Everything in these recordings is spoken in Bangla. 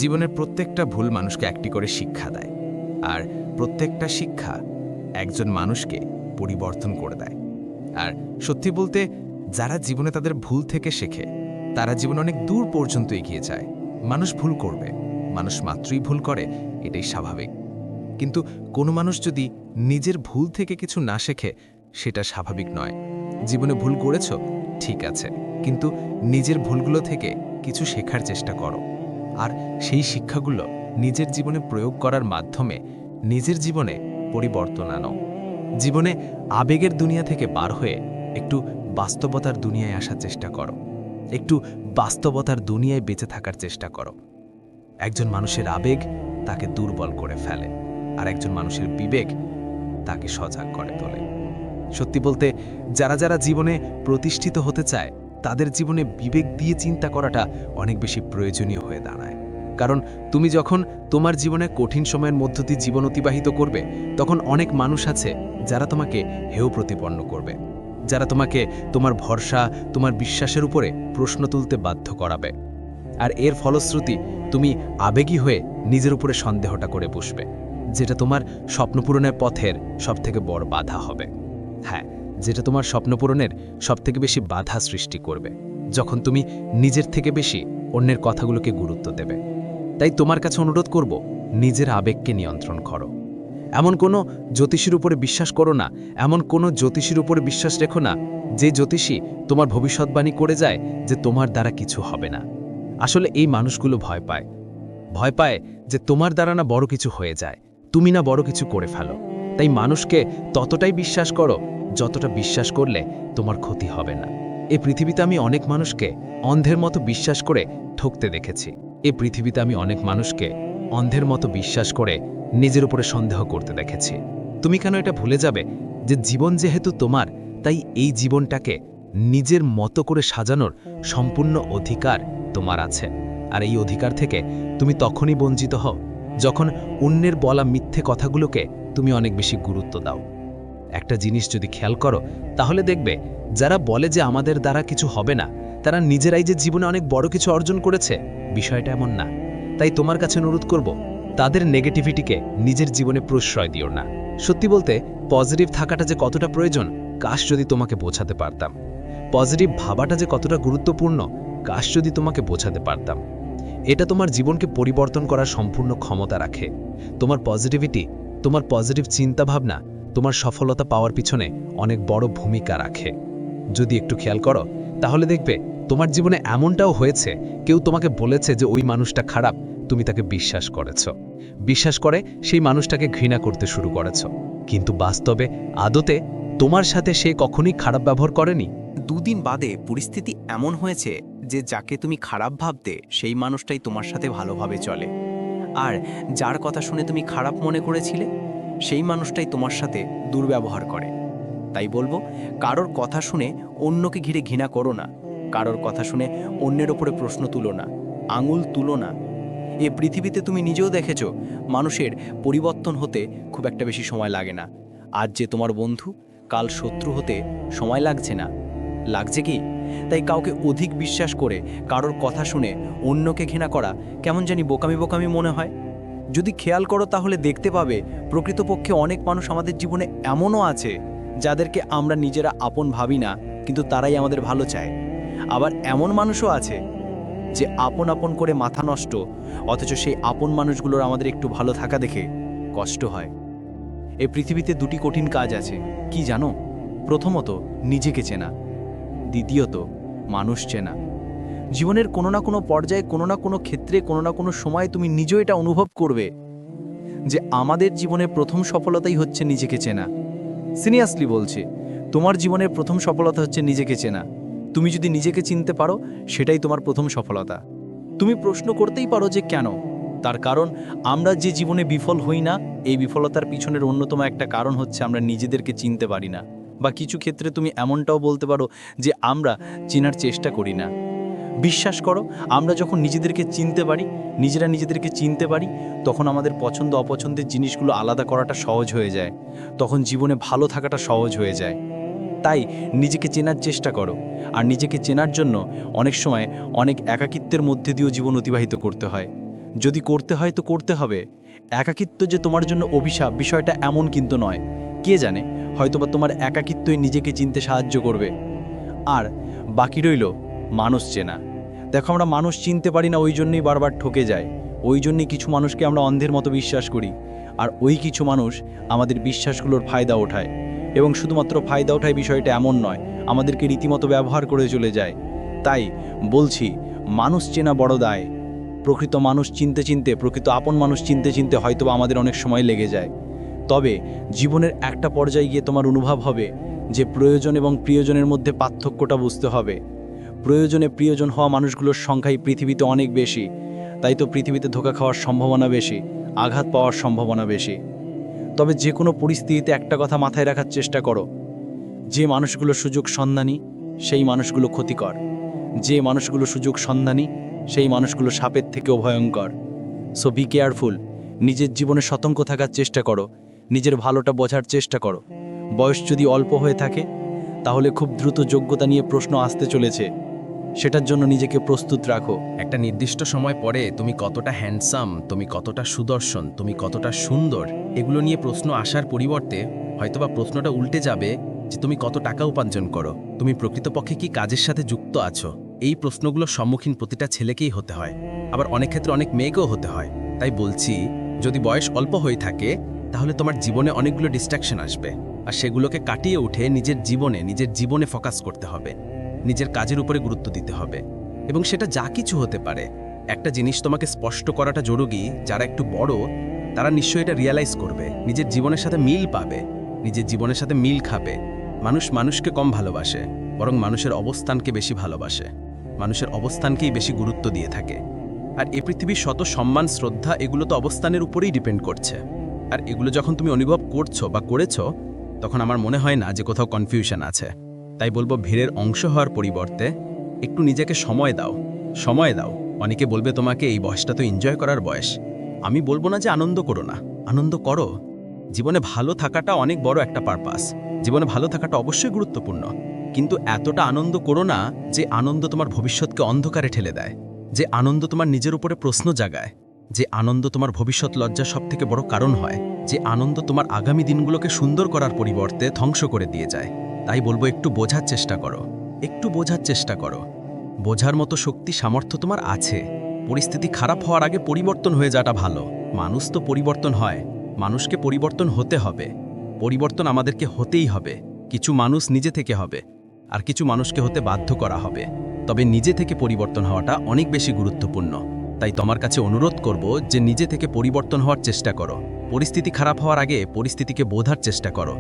জীবনের প্রত্যেকটা ভুল মানুষকে একটি করে শিক্ষা দেয়, আর প্রত্যেকটা শিক্ষা একজন মানুষকে পরিবর্তন করে দেয়। আর সত্যি বলতে, যারা জীবনে তাদের ভুল থেকে শেখে তারা জীবনে অনেক দূর পর্যন্ত এগিয়ে যায়। মানুষ ভুল করবে, মানুষ মাত্রই ভুল করে, এটাই স্বাভাবিক। কিন্তু কোনো মানুষ যদি নিজের ভুল থেকে কিছু না শেখে, সেটা স্বাভাবিক নয়। জীবনে ভুল করেছ, ঠিক আছে, কিন্তু নিজের ভুলগুলো থেকে কিছু শেখার চেষ্টা করো, আর সেই শিক্ষাগুলো নিজের জীবনে প্রয়োগ করার মাধ্যমে নিজের জীবনে পরিবর্তন আনো। জীবনে আবেগের দুনিয়া থেকে বার হয়ে একটু বাস্তবতার দুনিয়ায় আসার চেষ্টা করো, একটু বাস্তবতার দুনিয়ায় বেঁচে থাকার চেষ্টা করো। একজন মানুষের আবেগ তাকে দুর্বল করে ফেলে, আর একজন মানুষের বিবেক তাকে সজাগ করে তোলে। সত্যি বলতে, যারা যারা জীবনে প্রতিষ্ঠিত হতে চায় তাদের জীবনে বিবেক দিয়ে চিন্তা করাটা অনেক বেশি প্রয়োজনীয় হয়ে দাঁড়ায়। কারণ তুমি যখন তোমার জীবনে কঠিন সময়ের মধ্য দিয়ে জীবন অতিবাহিত করবে, তখন অনেক মানুষ আছে যারা তোমাকে হেয় প্রতিপন্ন করবে, যারা তোমাকে তোমার ভরসা, তোমার বিশ্বাসের উপরে প্রশ্ন তুলতে বাধ্য করাবে। আর এর ফলশ্রুতি তুমি আবেগী হয়ে নিজের উপরে সন্দেহটা করে বসবে, যেটা তোমার স্বপ্নপূরণের পথের সবথেকে বড় বাধা হবে। হ্যাঁ, যেটা তোমার স্বপ্নপূরণের সবথেকে বেশি বাধা সৃষ্টি করবে, যখন তুমি নিজের থেকে বেশি অন্যের কথাগুলোকে গুরুত্ব দেবে। তাই তোমার কাছে অনুরোধ করব, নিজের আবেগকে নিয়ন্ত্রণ করো। এমন কোনো জ্যোতিষীর উপরে বিশ্বাস করো না, এমন কোনো জ্যোতিষীর উপরে বিশ্বাস রেখো না যে জ্যোতিষী তোমার ভবিষ্যৎবাণী করে যায় যে তোমার দ্বারা কিছু হবে না। আসলে এই মানুষগুলো ভয় পায় যে তোমার দ্বারা না বড় কিছু হয়ে যায়, তুমি না বড় কিছু করে ফেলো। তাই মানুষকে ততটাই বিশ্বাস করো যতটা বিশ্বাস করলে তোমার ক্ষতি হবে না। এই পৃথিবীতে আমি অনেক মানুষকে অন্ধের মতো বিশ্বাস করে ঠকতে দেখেছি। এই পৃথিবীতে আমি অনেক মানুষকে অন্ধের মতো বিশ্বাস করে নিজের উপরে সন্দেহ করতে দেখেছি। তুমি কেন এটা ভুলে যাবে যে জীবন যেহেতু তোমার, তাই এই জীবনটাকে নিজের মতো করে সাজানোর সম্পূর্ণ অধিকার তোমার আছে। আর এই অধিকার থেকে তুমি তখনই বঞ্চিত হও যখন অন্যের বলা মিথ্যে কথাগুলোকে তুমি অনেক বেশি গুরুত্ব দাও। একটা জিনিস যদি খেয়াল করো, তাহলে দেখবে যারা বলে যে আমাদের দ্বারা কিছু হবে না, তারা নিজেরাই যে জীবনে অনেক বড় কিছু অর্জন করেছে, বিষয়টা এমন না। তাই তোমার কাছে অনুরোধ করব, তাদের নেগেটিভিটিকে নিজের জীবনে প্রশ্রয় দিও না। সত্যি বলতে, পজিটিভ থাকাটা যে কতটা প্রয়োজন, কাশ যদি তোমাকে বোঝাতে পারতাম। পজিটিভ ভাবাটা যে কতটা গুরুত্বপূর্ণ, কাশ যদি তোমাকে বোঝাতে পারতাম। এটা তোমার জীবনকে পরিবর্তন করার সম্পূর্ণ ক্ষমতা রাখে। তোমার পজিটিভিটি, তোমার পজিটিভ চিন্তাভাবনা তোমার সফলতা পাওয়ার পিছনে অনেক বড় ভূমিকা রাখে। যদি একটু খেয়াল করো, তাহলে দেখবে তোমার জীবনে এমনটাও হয়েছে, কেউ তোমাকে বলেছে যে ওই মানুষটা খারাপ, তুমি তাকে বিশ্বাস করেছ, বিশ্বাস করে সেই মানুষটাকে ঘৃণা করতে শুরু করেছ। কিন্তু বাস্তবে আদতে তোমার সাথে সে কখনোই খারাপ ব্যবহার করেনি। দুদিন বাদে পরিস্থিতি এমন হয়েছে যে যাকে তুমি খারাপ ভাবতে সেই মানুষটাই তোমার সাথে ভালোভাবে চলে, আর যার কথা শুনে তুমি খারাপ মনে করেছিলে সেই মানুষটাই তোমার সাথে দুর্ব্যবহার করে। তাই বলবো, কারোর কথা শুনে অন্যকে ঘিরে ঘৃণা করো না, কারোর কথা শুনে অন্যের ওপরে প্রশ্ন তুলো না, আঙুল তুলো না। এ পৃথিবীতে তুমি নিজেও দেখেছো, মানুষের পরিবর্তন হতে খুব একটা বেশি সময় লাগে না। আজ যে তোমার বন্ধু, কাল শত্রু হতে সময় লাগছে না, লাগছে কি? তাই কাউকে অধিক বিশ্বাস করে কারোর কথা শুনে অন্যকে ঘৃণা করা কেমন জানি বোকামি বোকামি মনে হয়। যদি খেয়াল করো তাহলে দেখতে পাবে প্রকৃতপক্ষে অনেক মানুষ আমাদের জীবনে এমনও আছে যাদেরকে আমরা নিজেরা আপন ভাবি না, কিন্তু তারাই আমাদের ভালো চায়। আবার এমন মানুষও আছে যে আপন আপন করে মাথা নষ্ট, অথচ সেই আপন মানুষগুলোর আমাদের একটু ভালো থাকা দেখে কষ্ট হয়। এই পৃথিবীতে দুটি কঠিন কাজ আছে, কি জানো? প্রথমত নিজেকে চেনা, দ্বিতীয়ত মানুষ চেনা। জীবনের কোনো না কোনো পর্যায়ে, কোনো না কোনো ক্ষেত্রে, কোনো না কোনো সময় তুমি নিজেও এটা অনুভব করবে যে আমাদের জীবনের প্রথম সফলতাই হচ্ছে নিজেকে চেনা। সিরিয়াসলি বলছি, তোমার জীবনের প্রথম সফলতা হচ্ছে নিজেকে চেনা। তুমি যদি নিজেকে চিনতে পারো, সেটাই তোমার প্রথম সফলতা। তুমি প্রশ্ন করতেই পারো যে কেন? তার কারণ, আমরা যে জীবনে বিফল হই না, এই বিফলতার পিছনের অন্যতম একটা কারণ হচ্ছে আমরা নিজেদেরকে চিনতে পারি না। বা কিছু ক্ষেত্রে তুমি এমনটাও বলতে পারো যে আমরা চেনার চেষ্টা করি না। বিশ্বাস করো, আমরা যখন নিজেদেরকে চিনতে পারি, নিজেদেরকে চিনতে পারি, তখন আমাদের পছন্দ অপছন্দের জিনিসগুলো আলাদা করাটা সহজ হয়ে যায়, তখন জীবনে ভালো থাকাটা সহজ হয়ে যায়। তাই নিজেকে চেনার চেষ্টা করো। আর নিজেকে চেনার জন্য অনেক সময় অনেক একাকিত্বের মধ্যে দিয়েও জীবন অতিবাহিত করতে হয়। যদি করতে হয় তো করতে হবে। একাকিত্ব যে তোমার জন্য অভিশাপ বিষয়টা এমন কিন্তু নয়। কে জানে, হয়তোবা তোমার একাকিত্বই নিজেকে চিনতে সাহায্য করবে। আর বাকি রইল মানুষ চেনা। দেখো, আমরা মানুষ চিনতে পারি না, ওই জন্যই বারবার ঠকে যায়। ওই জন্যই কিছু মানুষকে আমরা অন্ধের মতো বিশ্বাস করি, আর ওই কিছু মানুষ আমাদের বিশ্বাসগুলোর ফায়দা ওঠায়। এবং শুধুমাত্র ফায়দা ওঠায় বিষয়টা এমন নয়, আমাদেরকে রীতিমতো ব্যবহার করে চলে যায়। তাই বলছি, মানুষ চেনা বড় দায়। প্রকৃত মানুষ চিনতে চিনতে, প্রকৃত আপন মানুষ চিনতে চিনতে হয়তোবা আমাদের অনেক সময় লেগে যায়। তবে জীবনের একটা পর্যায়ে গিয়ে তোমার অনুভব হবে যে প্রয়োজন এবং প্রিয়জনের মধ্যে পার্থক্যটা বুঝতে হবে। প্রয়োজনে প্রিয়জন হওয়া মানুষগুলোর সংখ্যাই পৃথিবীতে অনেক বেশি। তাই তো পৃথিবীতে ধোঁকা খাওয়ার সম্ভাবনা বেশি, আঘাত পাওয়ার সম্ভাবনা বেশি। তবে যে কোনো পরিস্থিতিতে একটা কথা মাথায় রাখার চেষ্টা করো, যে মানুষগুলো সুযোগ সন্ধানী সেই মানুষগুলো ক্ষতিকর। যে মানুষগুলো সুযোগ সন্ধানী সেই মানুষগুলো সাপের থেকেও ভয়ঙ্কর। So be careful. নিজের জীবনে সতর্ক থাকার চেষ্টা করো, নিজের ভালোটা বোঝার চেষ্টা করো। বয়স যদি অল্প হয়ে থাকে তাহলে খুব দ্রুত যোগ্যতা নিয়ে প্রশ্ন আসতে চলেছে, সেটার জন্য নিজেকে প্রস্তুত রাখো। একটা নির্দিষ্ট সময় পরে তুমি কতটা হ্যান্ডসাম, তুমি কতটা সুদর্শন, তুমি কতটা সুন্দর, এগুলো নিয়ে প্রশ্ন আসার পরিবর্তে হয়তোবা প্রশ্নটা উল্টে যাবে যে তুমি কত টাকা উপার্জন করো, তুমি প্রকৃতপক্ষে কি কাজের সাথে যুক্ত আছো। এই প্রশ্নগুলোর সম্মুখীন প্রতিটা ছেলেকেই হতে হয়, আবার অনেক ক্ষেত্রে অনেক মেয়েকেও হতে হয়। তাই বলছি, যদি বয়স অল্প হয়ে থাকে তাহলে তোমার জীবনে অনেকগুলো ডিস্ট্রাকশন আসবে, আর সেগুলোকে কাটিয়ে উঠে নিজের জীবনে ফোকাস করতে হবে, নিজের কাজের উপরে গুরুত্ব দিতে হবে। এবং সেটা যা কিছু হতে পারে। একটা জিনিস তোমাকে স্পষ্ট করাটা জরুরি, যারা একটু বড় তারা নিশ্চয়ই এটা রিয়ালাইজ করবে, নিজের জীবনের সাথে মিল পাবে, নিজের জীবনের সাথে মিল খাবে। মানুষ মানুষকে কম ভালোবাসে, বরং মানুষের অবস্থানকে বেশি ভালোবাসে, মানুষের অবস্থানকেই বেশি গুরুত্ব দিয়ে থাকে। আর এই পৃথিবীর শত সম্মান শ্রদ্ধা এগুলো তো অবস্থানের উপরেই ডিপেন্ড করছে। আর এগুলো যখন তুমি অনুভব করছো বা করেছো, তখন আমার মনে হয় না যে কোথাও কনফিউশন আছে। তাই বলবো, ভিড়ের অংশ হওয়ার পরিবর্তে একটু নিজেকে সময় দাও, সময় দাও। অনেকে বলবে তোমাকে এই বয়সটা তো এনজয় করার বয়স। আমি বলবো না যে আনন্দ করো না, আনন্দ করো। জীবনে ভালো থাকাটা অনেক বড় একটা পারপাস, জীবনে ভালো থাকাটা অবশ্যই গুরুত্বপূর্ণ, কিন্তু এতটা আনন্দ করো না যে আনন্দ তোমার ভবিষ্যৎকে অন্ধকারে ঠেলে দেয়, যে আনন্দ তোমার নিজের উপরে প্রশ্ন জাগায়, যে আনন্দ তোমার ভবিষ্যৎ লজ্জার সবথেকে বড় কারণ হয়, যে আনন্দ তোমার আগামী দিনগুলোকে সুন্দর করার পরিবর্তে ধ্বংস করে দিয়ে যায়। তাই বলবো, একটু বোঝার চেষ্টা করো, একটু বোঝার চেষ্টা করো। বোঝার মতো শক্তি সামর্থ্য তোমার আছে। পরিস্থিতি খারাপ হওয়ার আগে পরিবর্তন হয়ে যাওয়াটা ভালো। মানুষ তো পরিবর্তন হয়, মানুষকে পরিবর্তন হতে হবে। পরিবর্তন আমাদেরকে হতেই হবে। কিছু মানুষ নিজে থেকে হবে, আর কিছু মানুষকে হতে বাধ্য করা হবে। তবে নিজে থেকে পরিবর্তন হওয়াটা অনেক বেশি গুরুত্বপূর্ণ। তাই তোমার কাছে অনুরোধ করব যে নিজে থেকে পরিবর্তন হওয়ার চেষ্টা করো। পরিস্থিতি খারাপ হওয়ার আগে পরিস্থিতিকে বোঝার চেষ্টা করো।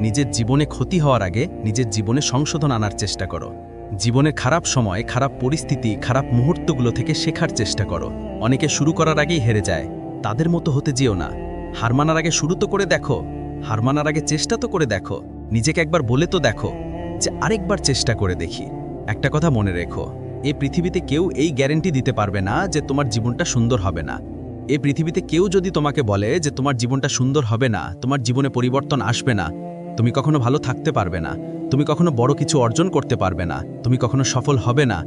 নিজের জীবনে ক্ষতি হওয়ার আগে নিজের জীবনে সংশোধন আনার চেষ্টা করো। জীবনের খারাপ সময়, খারাপ পরিস্থিতি, খারাপ মুহূর্তগুলো থেকে শেখার চেষ্টা করো। অনেকে শুরু করার আগেই হেরে যায়, তাদের মতো হতে যেও না। হার মানার আগে শুরু তো করে দেখো, হার মানার আগে চেষ্টা তো করে দেখো। নিজেকে একবার বলে তো দেখো যে আরেকবার চেষ্টা করে দেখি। একটা কথা মনে রেখো, এই পৃথিবীতে কেউ এই গ্যারেন্টি দিতে পারবে না যে তোমার জীবনটা সুন্দর হবে না। এই পৃথিবীতে কেউ যদি তোমাকে বলে যে তোমার জীবনটা সুন্দর হবে না, তোমার জীবনে পরিবর্তন আসবে না, তুমি কখনো ভালো থাকতে পারবে না, তুমি কখনো বড় কিছু অর্জন করতে পারবে না, তুমি কখনো সফল হবে না,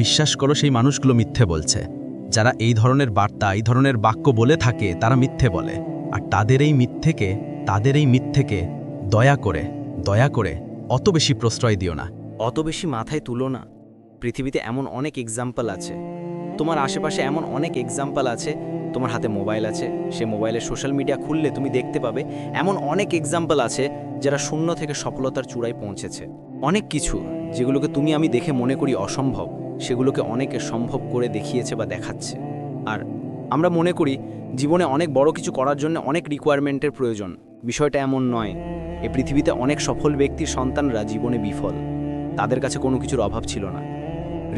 বিশ্বাস করো, সেই মানুষগুলো মিথ্যে বলছে। যারা এই ধরনের বার্তা, এই ধরনের বাক্য বলে থাকে, তারা মিথ্যে বলে। আর তাদের এই মিথ্যেকে দয়া করে অত বেশি প্রশ্রয় দিও না। অত বেশি মাথায় তুলো না। পৃথিবীতে এমন অনেক এক্সাম্পল আছে, তোমার আশেপাশে এমন অনেক এক্সাম্পল আছে। তোমার হাতে মোবাইল আছে, সে মোবাইলে সোশ্যাল মিডিয়া খুললে তুমি দেখতে পাবে এমন অনেক এক্সাম্পল আছে যারা শূন্য থেকে সফলতার চূড়ায় পৌঁছেছে। অনেক কিছু যেগুলোকে তুমি আমি দেখে মনে করি অসম্ভব, সেগুলোকে অনেকে সম্ভব করে দেখিয়েছে বা দেখাচ্ছে। আর আমরা মনে করি জীবনে অনেক বড় কিছু করার জন্য অনেক রিকোয়ারমেন্টের প্রয়োজন। বিষয়টা এমন নয়। এই পৃথিবীতে অনেক সফল ব্যক্তির সন্তানরা জীবনে বিফল, তাদের কাছে কোনো কিছুর অভাব ছিল না।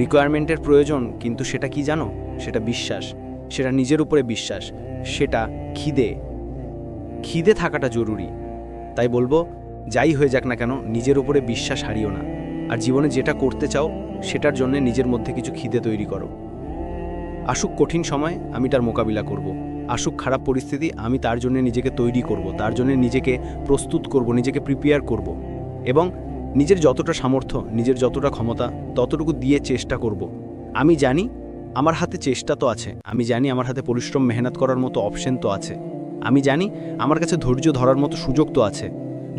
রিকোয়ারমেন্টের প্রয়োজন, কিন্তু সেটা কি জানো? সেটা বিশ্বাস, সেটা নিজের উপরে বিশ্বাস, সেটা খিদে থাকাটা জরুরি। তাই বলবো, যাই হয়ে যাক না কেন, নিজের উপরে বিশ্বাস হারিও না। আর জীবনে যেটা করতে চাও সেটার জন্য নিজের মধ্যে কিছু খিদে তৈরি করো। আসুক কঠিন সময়, আমি তার মোকাবিলা করব। আসুক খারাপ পরিস্থিতি, আমি তার জন্য নিজেকে তৈরি করব, তার জন্য নিজেকে প্রস্তুত করব, নিজেকে প্রিপেয়ার করব। এবং নিজের যতটা সামর্থ্য, নিজের যতটা ক্ষমতা, ততটুকু দিয়ে চেষ্টা করব। আমি জানি আমার হাতে চেষ্টা তো আছে, আমি জানি আমার হাতে পরিশ্রম মেহনত করার মতো অপশন তো আছে, আমি জানি আমার কাছে ধৈর্য ধরার মতো সুযোগ তো আছে।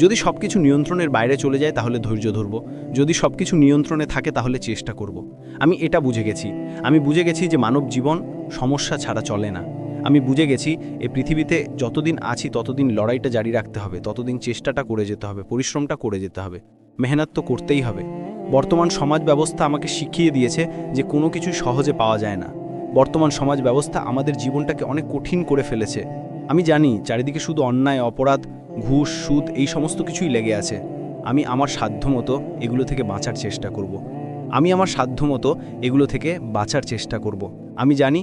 যদি সব কিছু নিয়ন্ত্রণের বাইরে চলে যায় তাহলে ধৈর্য ধরব, যদি সব কিছু নিয়ন্ত্রণে থাকে তাহলে চেষ্টা করব। আমি এটা বুঝে গেছি, আমি বুঝে গেছি যে মানব জীবন সমস্যা ছাড়া চলে না। আমি বুঝে গেছি এই পৃথিবীতে যতদিন আছি ততদিন লড়াইটা জারি রাখতে হবে, ততদিন চেষ্টাটা করে যেতে হবে, পরিশ্রমটা করে যেতে হবে, মেহনত তো করতেই হবে। বর্তমান সমাজ ব্যবস্থা আমাকে শিখিয়ে দিয়েছে যে কোনো কিছু সহজে পাওয়া যায় না। বর্তমান সমাজ ব্যবস্থা আমাদের জীবনটাকে অনেক কঠিন করে ফেলেছে। আমি জানি চারিদিকে শুধু অন্যায়, অপরাধ, ঘুষ, সুদ এই সমস্ত কিছুই লেগে আছে। আমি আমার সাধ্যমতো এগুলো থেকে বাঁচার চেষ্টা করব। আমি আমার সাধ্যমতো এগুলো থেকে বাঁচার চেষ্টা করব। আমি জানি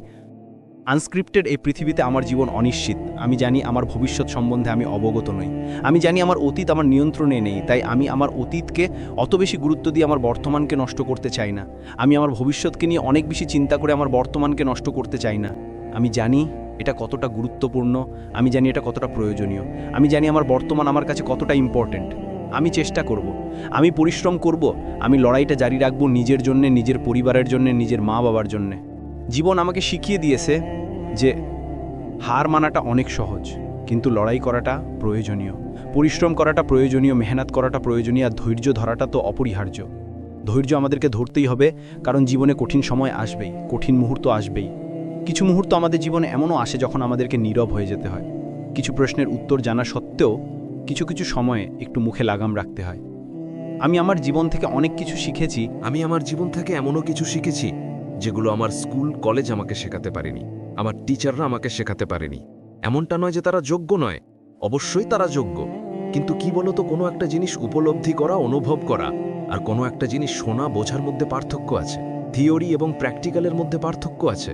আনস্ক্রিপ্টেড এই পৃথিবীতে আমার জীবন অনিশ্চিত। আমি জানি আমার ভবিষ্যৎ সম্বন্ধে আমি অবগত নই। আমি জানি আমার অতীত আমার নিয়ন্ত্রণে নেই, তাই আমি আমার অতীতকে অত বেশি গুরুত্ব দিয়ে আমার বর্তমানকে নষ্ট করতে চাই না। আমি আমার ভবিষ্যৎকে নিয়ে অনেক বেশি চিন্তা করে আমার বর্তমানকে নষ্ট করতে চাই না। আমি জানি এটা কতটা গুরুত্বপূর্ণ, আমি জানি এটা কতটা প্রয়োজনীয়, আমি জানি আমার বর্তমান আমার কাছে কতটা ইম্পর্ট্যান্ট। আমি চেষ্টা করব, আমি পরিশ্রম করব, আমি লড়াইটা জারি রাখব নিজের জন্যে, নিজের পরিবারের জন্যে, নিজের মা বাবার জন্যে। জীবন আমাকে শিখিয়ে দিয়েছে যে হার মানাটা অনেক সহজ, কিন্তু লড়াই করাটা প্রয়োজনীয়, পরিশ্রম করাটা প্রয়োজনীয়, মেহনত করাটা প্রয়োজনীয়, আর ধৈর্য ধরাটা তো অপরিহার্য। ধৈর্য আমাদেরকে ধরতেই হবে, কারণ জীবনে কঠিন সময় আসবেই, কঠিন মুহূর্ত আসবেই। কিছু মুহূর্ত আমাদের জীবনে এমনও আসে যখন আমাদেরকে নীরব হয়ে যেতে হয়। কিছু প্রশ্নের উত্তর জানা সত্ত্বেও কিছু কিছু সময়ে একটু মুখে লাগাম রাখতে হয়। আমি আমার জীবন থেকে অনেক কিছু শিখেছি। আমি আমার জীবন থেকে এমনও কিছু শিখেছি যেগুলো আমার স্কুল কলেজ আমাকে শেখাতে পারেনি, আমার টিচাররা আমাকে শেখাতে পারেনি। এমনটা নয় যে তারা যোগ্য নয়, অবশ্যই তারা যোগ্য, কিন্তু কি বলতো, কোনো একটা জিনিস উপলব্ধি করা, অনুভব করা আর কোনো একটা জিনিস শোনা বোঝার মধ্যে পার্থক্য আছে। থিওরি এবং প্র্যাকটিক্যালের মধ্যে পার্থক্য আছে।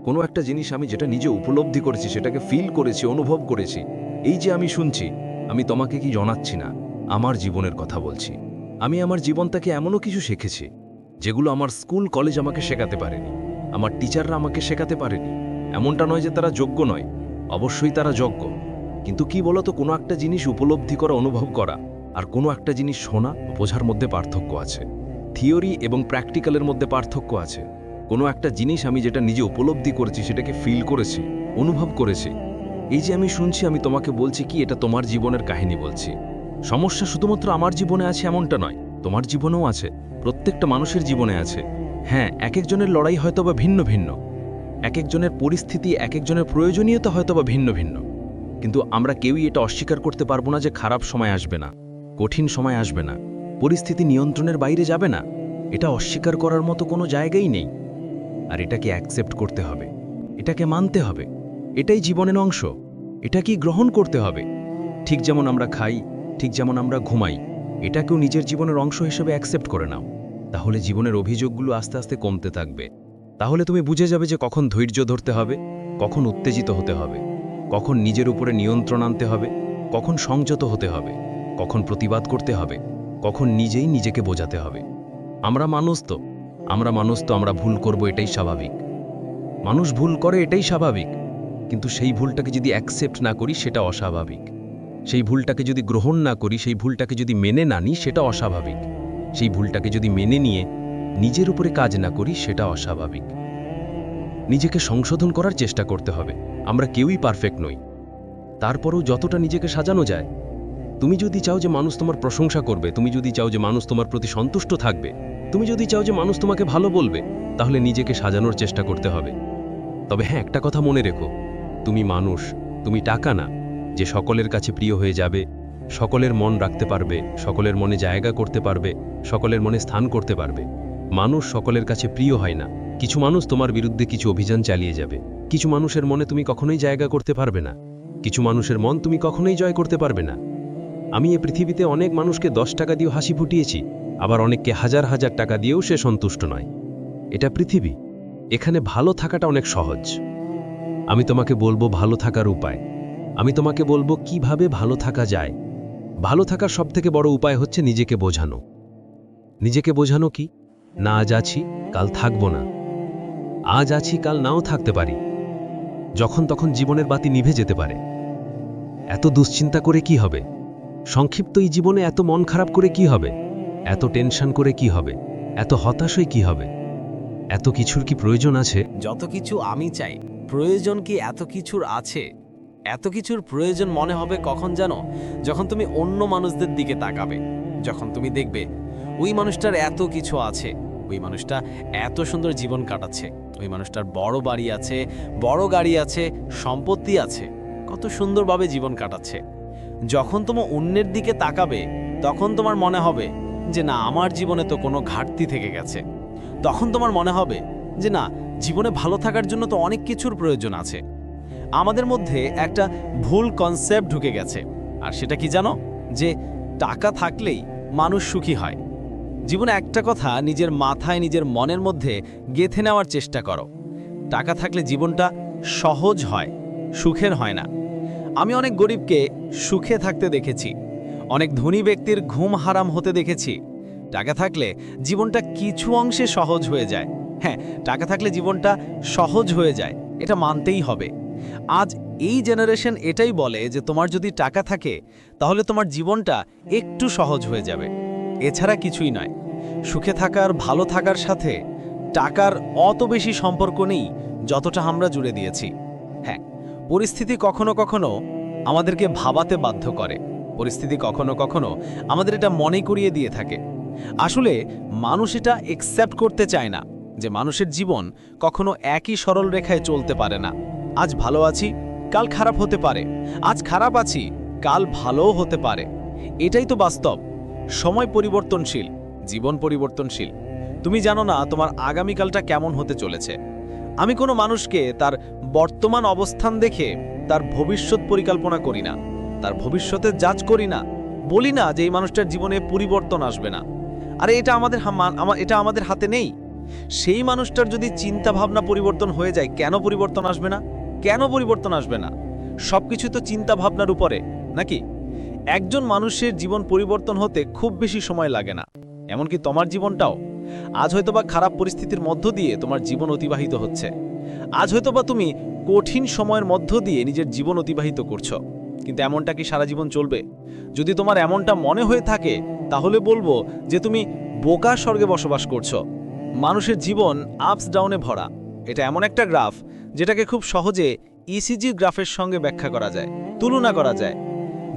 কোনো একটা জিনিস আমি যেটা নিজে উপলব্ধি করেছি, সেটাকে ফিল করেছি, অনুভব করেছি, এই যে আমি শুনছি, আমি তোমাকে কি জানাচ্ছি না, আমার জীবনের কথা বলছি। আমি আমার জীবন থেকে এমনও কিছু শিখেছি যেগুলো আমার স্কুল কলেজ আমাকে শেখাতে পারেনি, আমার টিচাররা আমাকে শেখাতে পারেনি। এমনটা নয় যে তারা যোগ্য নয়, অবশ্যই তারা যোগ্য, কিন্তু কি বলতো, কোনো একটা জিনিস উপলব্ধি করা, অনুভব করা আর কোনো একটা জিনিস শোনা, বোঝার মধ্যে পার্থক্য আছে। থিওরি এবং প্র্যাকটিক্যালের মধ্যে পার্থক্য আছে। কোনো একটা জিনিস আমি যেটা নিজে উপলব্ধি করেছি, সেটাকে ফিল করেছি, অনুভব করেছি। এই যে আমি শুনছি, আমি তোমাকে বলছি কি, এটা তোমার জীবনের কাহিনী বলছি। সমস্যা শুধুমাত্র আমার জীবনে আছে এমনটা নয়, তোমার জীবনেও আছে, প্রত্যেকটা মানুষের জীবনে আছে। হ্যাঁ, এক একজনের লড়াই হয়তোবা ভিন্ন ভিন্ন, এক একজনের পরিস্থিতি, এক একজনের প্রয়োজনীয়তা হয়তোবা ভিন্ন ভিন্ন, কিন্তু আমরা কেউই এটা অস্বীকার করতে পারবো না যে খারাপ সময় আসবে না, কঠিন সময় আসবে না, পরিস্থিতি নিয়ন্ত্রণের বাইরে যাবে না। এটা অস্বীকার করার মতো কোনো জায়গাই নেই। আর এটাকে অ্যাকসেপ্ট করতে হবে, এটাকে মানতে হবে, এটাই জীবনের অংশ, এটাকেই গ্রহণ করতে হবে। ঠিক যেমন আমরা খাই, ঠিক যেমন আমরা ঘুমাই, এটাকেও নিজের জীবনের অংশ হিসেবে অ্যাকসেপ্ট করে নাও। তাহলে জীবনের অভিযোগগুলো আস্তে আস্তে কমতে থাকবে। তাহলে তুমি বুঝে যাবে যে কখন ধৈর্য ধরতে হবে, কখন উত্তেজিত হতে হবে, কখন নিজের উপরে নিয়ন্ত্রণ আনতে হবে, কখন সংযত হতে হবে, কখন প্রতিবাদ করতে হবে, কখন নিজেই নিজেকে বোঝাতে হবে। আমরা মানুষ তো, আমরা ভুল করব, এটাই স্বাভাবিক। মানুষ ভুল করে, এটাই স্বাভাবিক, কিন্তু সেই ভুলটাকে যদি অ্যাকসেপ্ট না করি সেটা অস্বাভাবিক। সেই ভুলটাকে যদি গ্রহণ না করি, সেই ভুলটাকে যদি মেনে না নিই, সেটা অস্বাভাবিক। সেই ভুলটাকে যদি মেনে নিয়ে নিজের উপরে কাজ না করি, সেটা অস্বাভাবিক। নিজেকে সংশোধন করার চেষ্টা করতে হবে। আমরা কেউই পারফেক্ট নই, তারপরেও যতটা নিজেকে সাজানো যায়। তুমি যদি চাও যে মানুষ তোমার প্রশংসা করবে, তুমি যদি চাও যে মানুষ তোমার প্রতি সন্তুষ্ট থাকবে, তুমি যদি চাও যে মানুষ তোমাকে ভালো বলবে, তাহলে নিজেকে সাজানোর চেষ্টা করতে হবে। তবে হ্যাঁ, একটা কথা মনে রেখো, তুমি মানুষ, তুমি টাকা না যে সকলের কাছে প্রিয় হয়ে যাবে, সকলের মন রাখতে পারবে, সকলের মনে জায়গা করতে পারবে, সকলের মনে স্থান করতে পারবে। মানুষ সকলের কাছে প্রিয় হয় না। কিছু মানুষ তোমার বিরুদ্ধে কিছু অভিযান চালিয়ে যাবে, কিছু মানুষের মনে তুমি কখনোই জায়গা করতে পারবে না, কিছু মানুষের মন তুমি কখনোই জয় করতে পারবে না। আমি এ পৃথিবীতে অনেক মানুষকে 10 টাকা দিয়েও হাসি ফুটিয়েছি, আবার অনেককে হাজার হাজার টাকা দিয়েও সে সন্তুষ্ট নয়। এটা পৃথিবী, এখানে ভালো থাকাটা অনেক সহজ। আমি তোমাকে বলবো ভালো থাকার উপায়, আমি তোমাকে বলবো কিভাবে ভালো থাকা যায়। ভালো থাকার সবথেকে বড় উপায় হচ্ছে নিজেকে বোঝানো। নিজেকে বোঝানো কি? না আজ আছি, কাল থাকবো না। আজ আছি, কাল নাও থাকতে পারি। যখন তখন জীবনের বাতি নিভে যেতে পারে। এত দুশ্চিন্তা করে কি হবে? সংক্ষিপ্ত এই জীবনে এত মন খারাপ করে কি হবে? এত টেনশন করে কি হবে? এত হতাশ হয়ে কি হবে? এত কিছুর কি প্রয়োজন আছে? যত কিছু আমি চাই, প্রয়োজন কি এত কিছুর আছে? এত কিছুর প্রয়োজন মনে হবে কখন জানো? যখন তুমি অন্য মানুষদের দিকে তাকাবে, যখন তুমি দেখবে ওই মানুষটার এত কিছু আছে, ওই মানুষটা এত সুন্দর জীবন কাটাচ্ছে, ওই মানুষটার বড় বাড়ি আছে, বড় গাড়ি আছে, সম্পত্তি আছে, কত সুন্দরভাবে জীবন কাটাচ্ছে। যখন তুমি অন্যের দিকে তাকাবে, তখন তোমার মনে হবে যে না, আমার জীবনে তো কোনো ঘাটতি থেকে গেছে। তখন তোমার মনে হবে যে না, জীবনে ভালো থাকার জন্য তো অনেক কিছুর প্রয়োজন আছে। আমাদের মধ্যে একটা ভুল কনসেপ্ট ঢুকে গেছে, আর সেটা কি জানো? যে টাকা থাকলেই মানুষ সুখী হয়। জীবনে একটা কথা নিজের মাথায়, নিজের মনের মধ্যে গেঁথে নেওয়ার চেষ্টা করো, টাকা থাকলে জীবনটা সহজ হয়, সুখের হয় না। আমি অনেক গরিবকে সুখে থাকতে দেখেছি, অনেক ধনী ব্যক্তির ঘুম হারাম হতে দেখেছি। টাকা থাকলে জীবনটা কিছু অংশে সহজ হয়ে যায়। হ্যাঁ, টাকা থাকলে জীবনটা সহজ হয়ে যায়, এটা মানতেই হবে। আজ এই জেনারেশন এটাই বলে যে তোমার যদি টাকা থাকে তাহলে তোমার জীবনটা একটু সহজ হয়ে যাবে, এছাড়া কিছুই নয়। সুখে থাকার, ভালো থাকার সাথে টাকার অত বেশি সম্পর্ক নেই যতটা আমরা জুড়ে দিয়েছি। হ্যাঁ, পরিস্থিতি কখনো কখনো আমাদেরকে ভাবাতে বাধ্য করে, পরিস্থিতি কখনো কখনো আমাদের এটা মনে করিয়ে দিয়ে থাকে। আসলে মানুষ এটা একসেপ্ট করতে চায় না যে মানুষের জীবন কখনো একই সরল রেখায় চলতে পারে না। আজ ভালো আছি, কাল খারাপ হতে পারে, আজ খারাপ আছি, কাল ভালোও হতে পারে। এটাই তো বাস্তব। সময় পরিবর্তনশীল, জীবন পরিবর্তনশীল। তুমি জানো না তোমার আগামীকালটা কেমন হতে চলেছে। আমি কোনো মানুষকে তার বর্তমান অবস্থান দেখে তার ভবিষ্যৎ পরিকল্পনা করি না, তার ভবিষ্যতের যাচ করি না। বলি না যে এই মানুষটার জীবনে পরিবর্তন আসবে না। আরে এটা আমাদের হাতে নেই। সেই মানুষটার যদি চিন্তা ভাবনা পরিবর্তন হয়ে যায়, কেন পরিবর্তন আসবে না? কেন পরিবর্তন আসবে না? সবকিছু তো চিন্তা ভাবনার উপরে, নাকি? একজন মানুষের জীবন পরিবর্তন হতে খুব বেশি সময় লাগে না, এমনকি তোমার জীবনটাও। আজ হয়তোবা খারাপ পরিস্থিতির মধ্য দিয়ে তোমার জীবন অতিবাহিত হচ্ছে, আজ হয়তোবা তুমি কঠিন সময়ের মধ্য দিয়ে নিজের জীবন অতিবাহিত করছো, কিন্তু এমনটা কি সারা জীবন চলবে? যদি তোমার এমনটা মনে হয়ে থাকে তাহলে বলবো যে তুমি বোকা স্বর্গে বসবাস করছো। মানুষের জীবন আপস ডাউনে ভরা। এটা এমন একটা গ্রাফ যেটাকে খুব সহজে ইসিজি গ্রাফের সঙ্গে ব্যাখ্যা করা যায়, তুলনা করা যায়।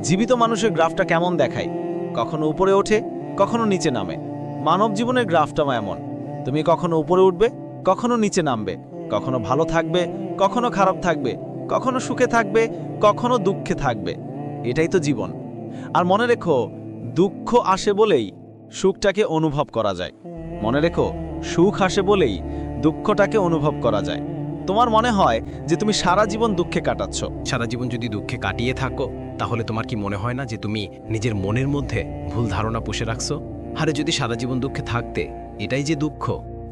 জীবিত মানুষের গ্রাফটা কেমন দেখায়? কখনো উপরে ওঠে, কখনো নিচে নামে। মানব জীবনের গ্রাফটাও এমন। তুমি কখনো উপরে উঠবে, কখনো নিচে নামবে, কখনো ভালো থাকবে, কখনো খারাপ থাকবে, কখনো সুখে থাকবে, কখনো দুঃখে থাকবে। এটাই তো জীবন। আর মনে রেখো, দুঃখ আসে বলেই সুখটাকে অনুভব করা যায়। মনে রেখো, সুখ আসে বলেই দুঃখটাকে অনুভব করা যায়। তোমার মনে হয় যে তুমি সারা জীবন দুঃখে কাটাচ্ছ। সারা জীবন যদি দুঃখে কাটিয়ে থাকো, তাহলে তোমার কি মনে হয় না যে তুমি নিজের মনের মধ্যে ভুল ধারণা পুষে রাখছো? আরে যদি সারা জীবন দুঃখে থাকতে, এটাই যে দুঃখ,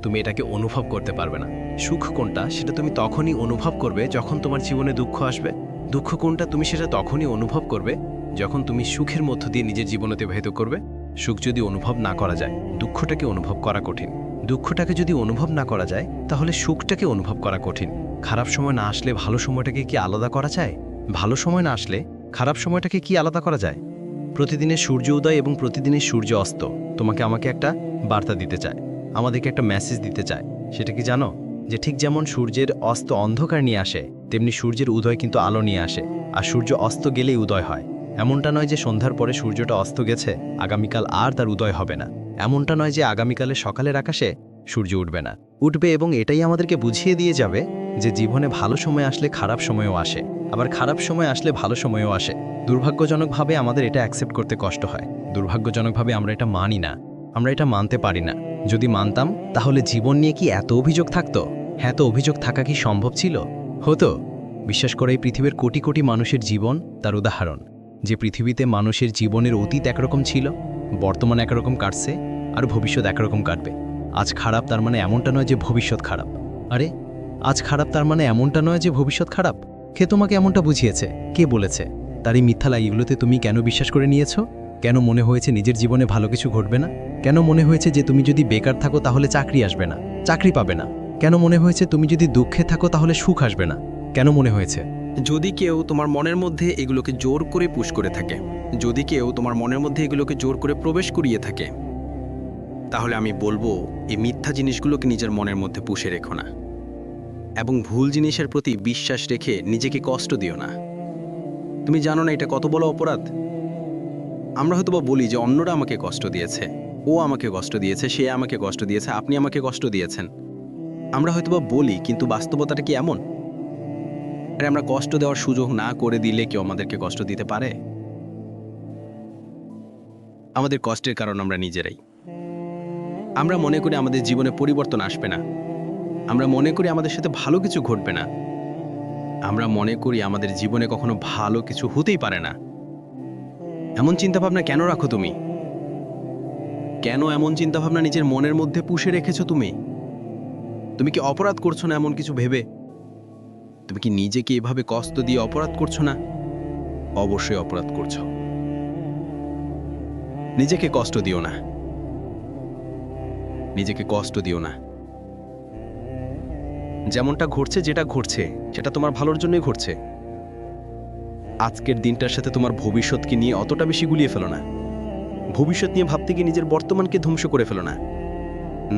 তুমি এটাকে অনুভব করতে পারবে না। সুখ কোনটা সেটা তুমি তখনই অনুভব করবে যখন তোমার জীবনে দুঃখ আসবে। দুঃখ কোনটা তুমি সেটা তখনই অনুভব করবে যখন তুমি সুখের মধ্য দিয়ে নিজের জীবন অতিবাহিত করবে। সুখ যদি অনুভব না করা যায়, দুঃখটাকে অনুভব করা কঠিন। দুঃখটাকে যদি অনুভব না করা যায়, তাহলে সুখটাকে অনুভব করা কঠিন। খারাপ সময় না আসলে ভালো সময়টাকে কি আলাদা করা যায়? ভালো সময় না আসলে খারাপ সময়টাকে কি আলাদা করা যায়? প্রতিদিনের সূর্য উদয় এবং প্রতিদিনের সূর্য অস্ত তোমাকে আমাকে একটা বার্তা দিতে চায়, আমাদেরকে একটা মেসেজ দিতে চায়। সেটা কি জানো? যে ঠিক যেমন সূর্যের অস্ত অন্ধকার নিয়ে আসে, তেমনি সূর্যের উদয় কিন্তু আলো নিয়ে আসে। আর সূর্য অস্ত গেলেই উদয় হয়। এমনটা নয় যে সন্ধ্যার পরে সূর্যটা অস্ত গেছে, আগামীকাল আর তার উদয় হবে না। এমনটা নয় যে আগামীকালে সকালের আকাশে সূর্য উঠবে না, উঠবে। এবং এটাই আমাদেরকে বুঝিয়ে দিয়ে যাবে যে জীবনে ভালো সময় আসলে খারাপ সময়ও আসে, আবার খারাপ সময় আসলে ভালো সময়ও আসে। দুর্ভাগ্যজনকভাবে আমাদের এটা অ্যাকসেপ্ট করতে কষ্ট হয়। দুর্ভাগ্যজনকভাবে আমরা এটা মানি না, আমরা এটা মানতে পারি না। যদি মানতাম তাহলে জীবন নিয়ে কি এত অভিযোগ থাকতো? হ্যাঁ, তো অভিযোগ থাকা কি সম্ভব ছিল? হতো। বিশ্বাস করে এই পৃথিবীর কোটি কোটি মানুষের জীবন তার উদাহরণ। যে পৃথিবীতে মানুষের জীবনের অতীত একরকম ছিল, বর্তমান একরকম কাটছে, আর ভবিষ্যৎ একরকম কাটবে। আজ খারাপ তার মানে এমনটা নয় যে ভবিষ্যৎ খারাপ। আরে আজ খারাপ তার মানে এমনটা নয় যে ভবিষ্যৎ খারাপ। কে তোমাকে এমনটা বুঝিয়েছে? কে বলেছে? তার এই মিথ্যা লাইগুলোতে তুমি কেন বিশ্বাস করে নিয়েছো? কেন মনে হয়েছে নিজের জীবনে ভালো কিছু ঘটবে না? কেন মনে হয়েছে যে তুমি যদি বেকার থাকো তাহলে চাকরি আসবে না, চাকরি পাবে না? কেন মনে হয়েছে তুমি যদি দুঃখে থাকো তাহলে সুখ আসবে না? কেন মনে হয়েছে? যদি কেউ তোমার মনের মধ্যে এগুলোকে জোর করে পুশ করে থাকে, যদি কেউ তোমার মনের মধ্যে এগুলোকে জোর করে প্রবেশ করিয়ে থাকে, তাহলে আমি বলবো এই মিথ্যা জিনিসগুলোকে নিজের মনের মধ্যে পুষে রেখো না, এবং ভুল জিনিসের প্রতি বিশ্বাস রেখে নিজেকে কষ্ট দিও না। তুমি জানো না এটা কত বড় অপরাধ? আমরা হয়তো বা বলি যে অন্যরা আমাকে কষ্ট দিয়েছে, ও আমাকে কষ্ট দিয়েছে, সে আমাকে কষ্ট দিয়েছে, আপনি আমাকে কষ্ট দিয়েছেন। আমরা হয়তো বা বলি, কিন্তু বাস্তবতাটা কি এমন? আরে আমরা কষ্ট দেওয়ার সুযোগ না করে দিলে কেউ আমাদেরকে কষ্ট দিতে পারে? আমাদের কষ্টের কারণ আমরা নিজেরাই। আমরা মনে করি আমাদের জীবনে পরিবর্তন আসবে না, আমরা মনে করি আমাদের সাথে ভালো কিছু ঘটবে না, আমরা মনে করি আমাদের জীবনে কখনো ভালো কিছু হতেই পারে না। এমন চিন্তাভাবনা কেন রাখো তুমি? কেন এমন চিন্তাভাবনা নিজের মনের মধ্যে পুষে রেখেছো তুমি? তুমি কি অপরাধ করছো না এমন কিছু ভেবে? তুমি কি নিজেকে এভাবে কষ্ট দিয়ে অপরাধ করছো না? অবশ্যই অপরাধ করছো। নিজেকে কষ্ট দিও না, নিজেকে কষ্ট দিও না। যেমনটা ঘটছে, যেটা ঘটছে সেটা তোমার ভালোর জন্যই ঘটছে। আজকের দিনটার সাথে তোমার ভবিষ্যৎকে নিয়ে অতটা বেশি গুলিয়ে ফেলো না। ভবিষ্যৎ নিয়ে ভাবতে গিয়ে নিজের বর্তমানকে ধ্বংস করে ফেলো না,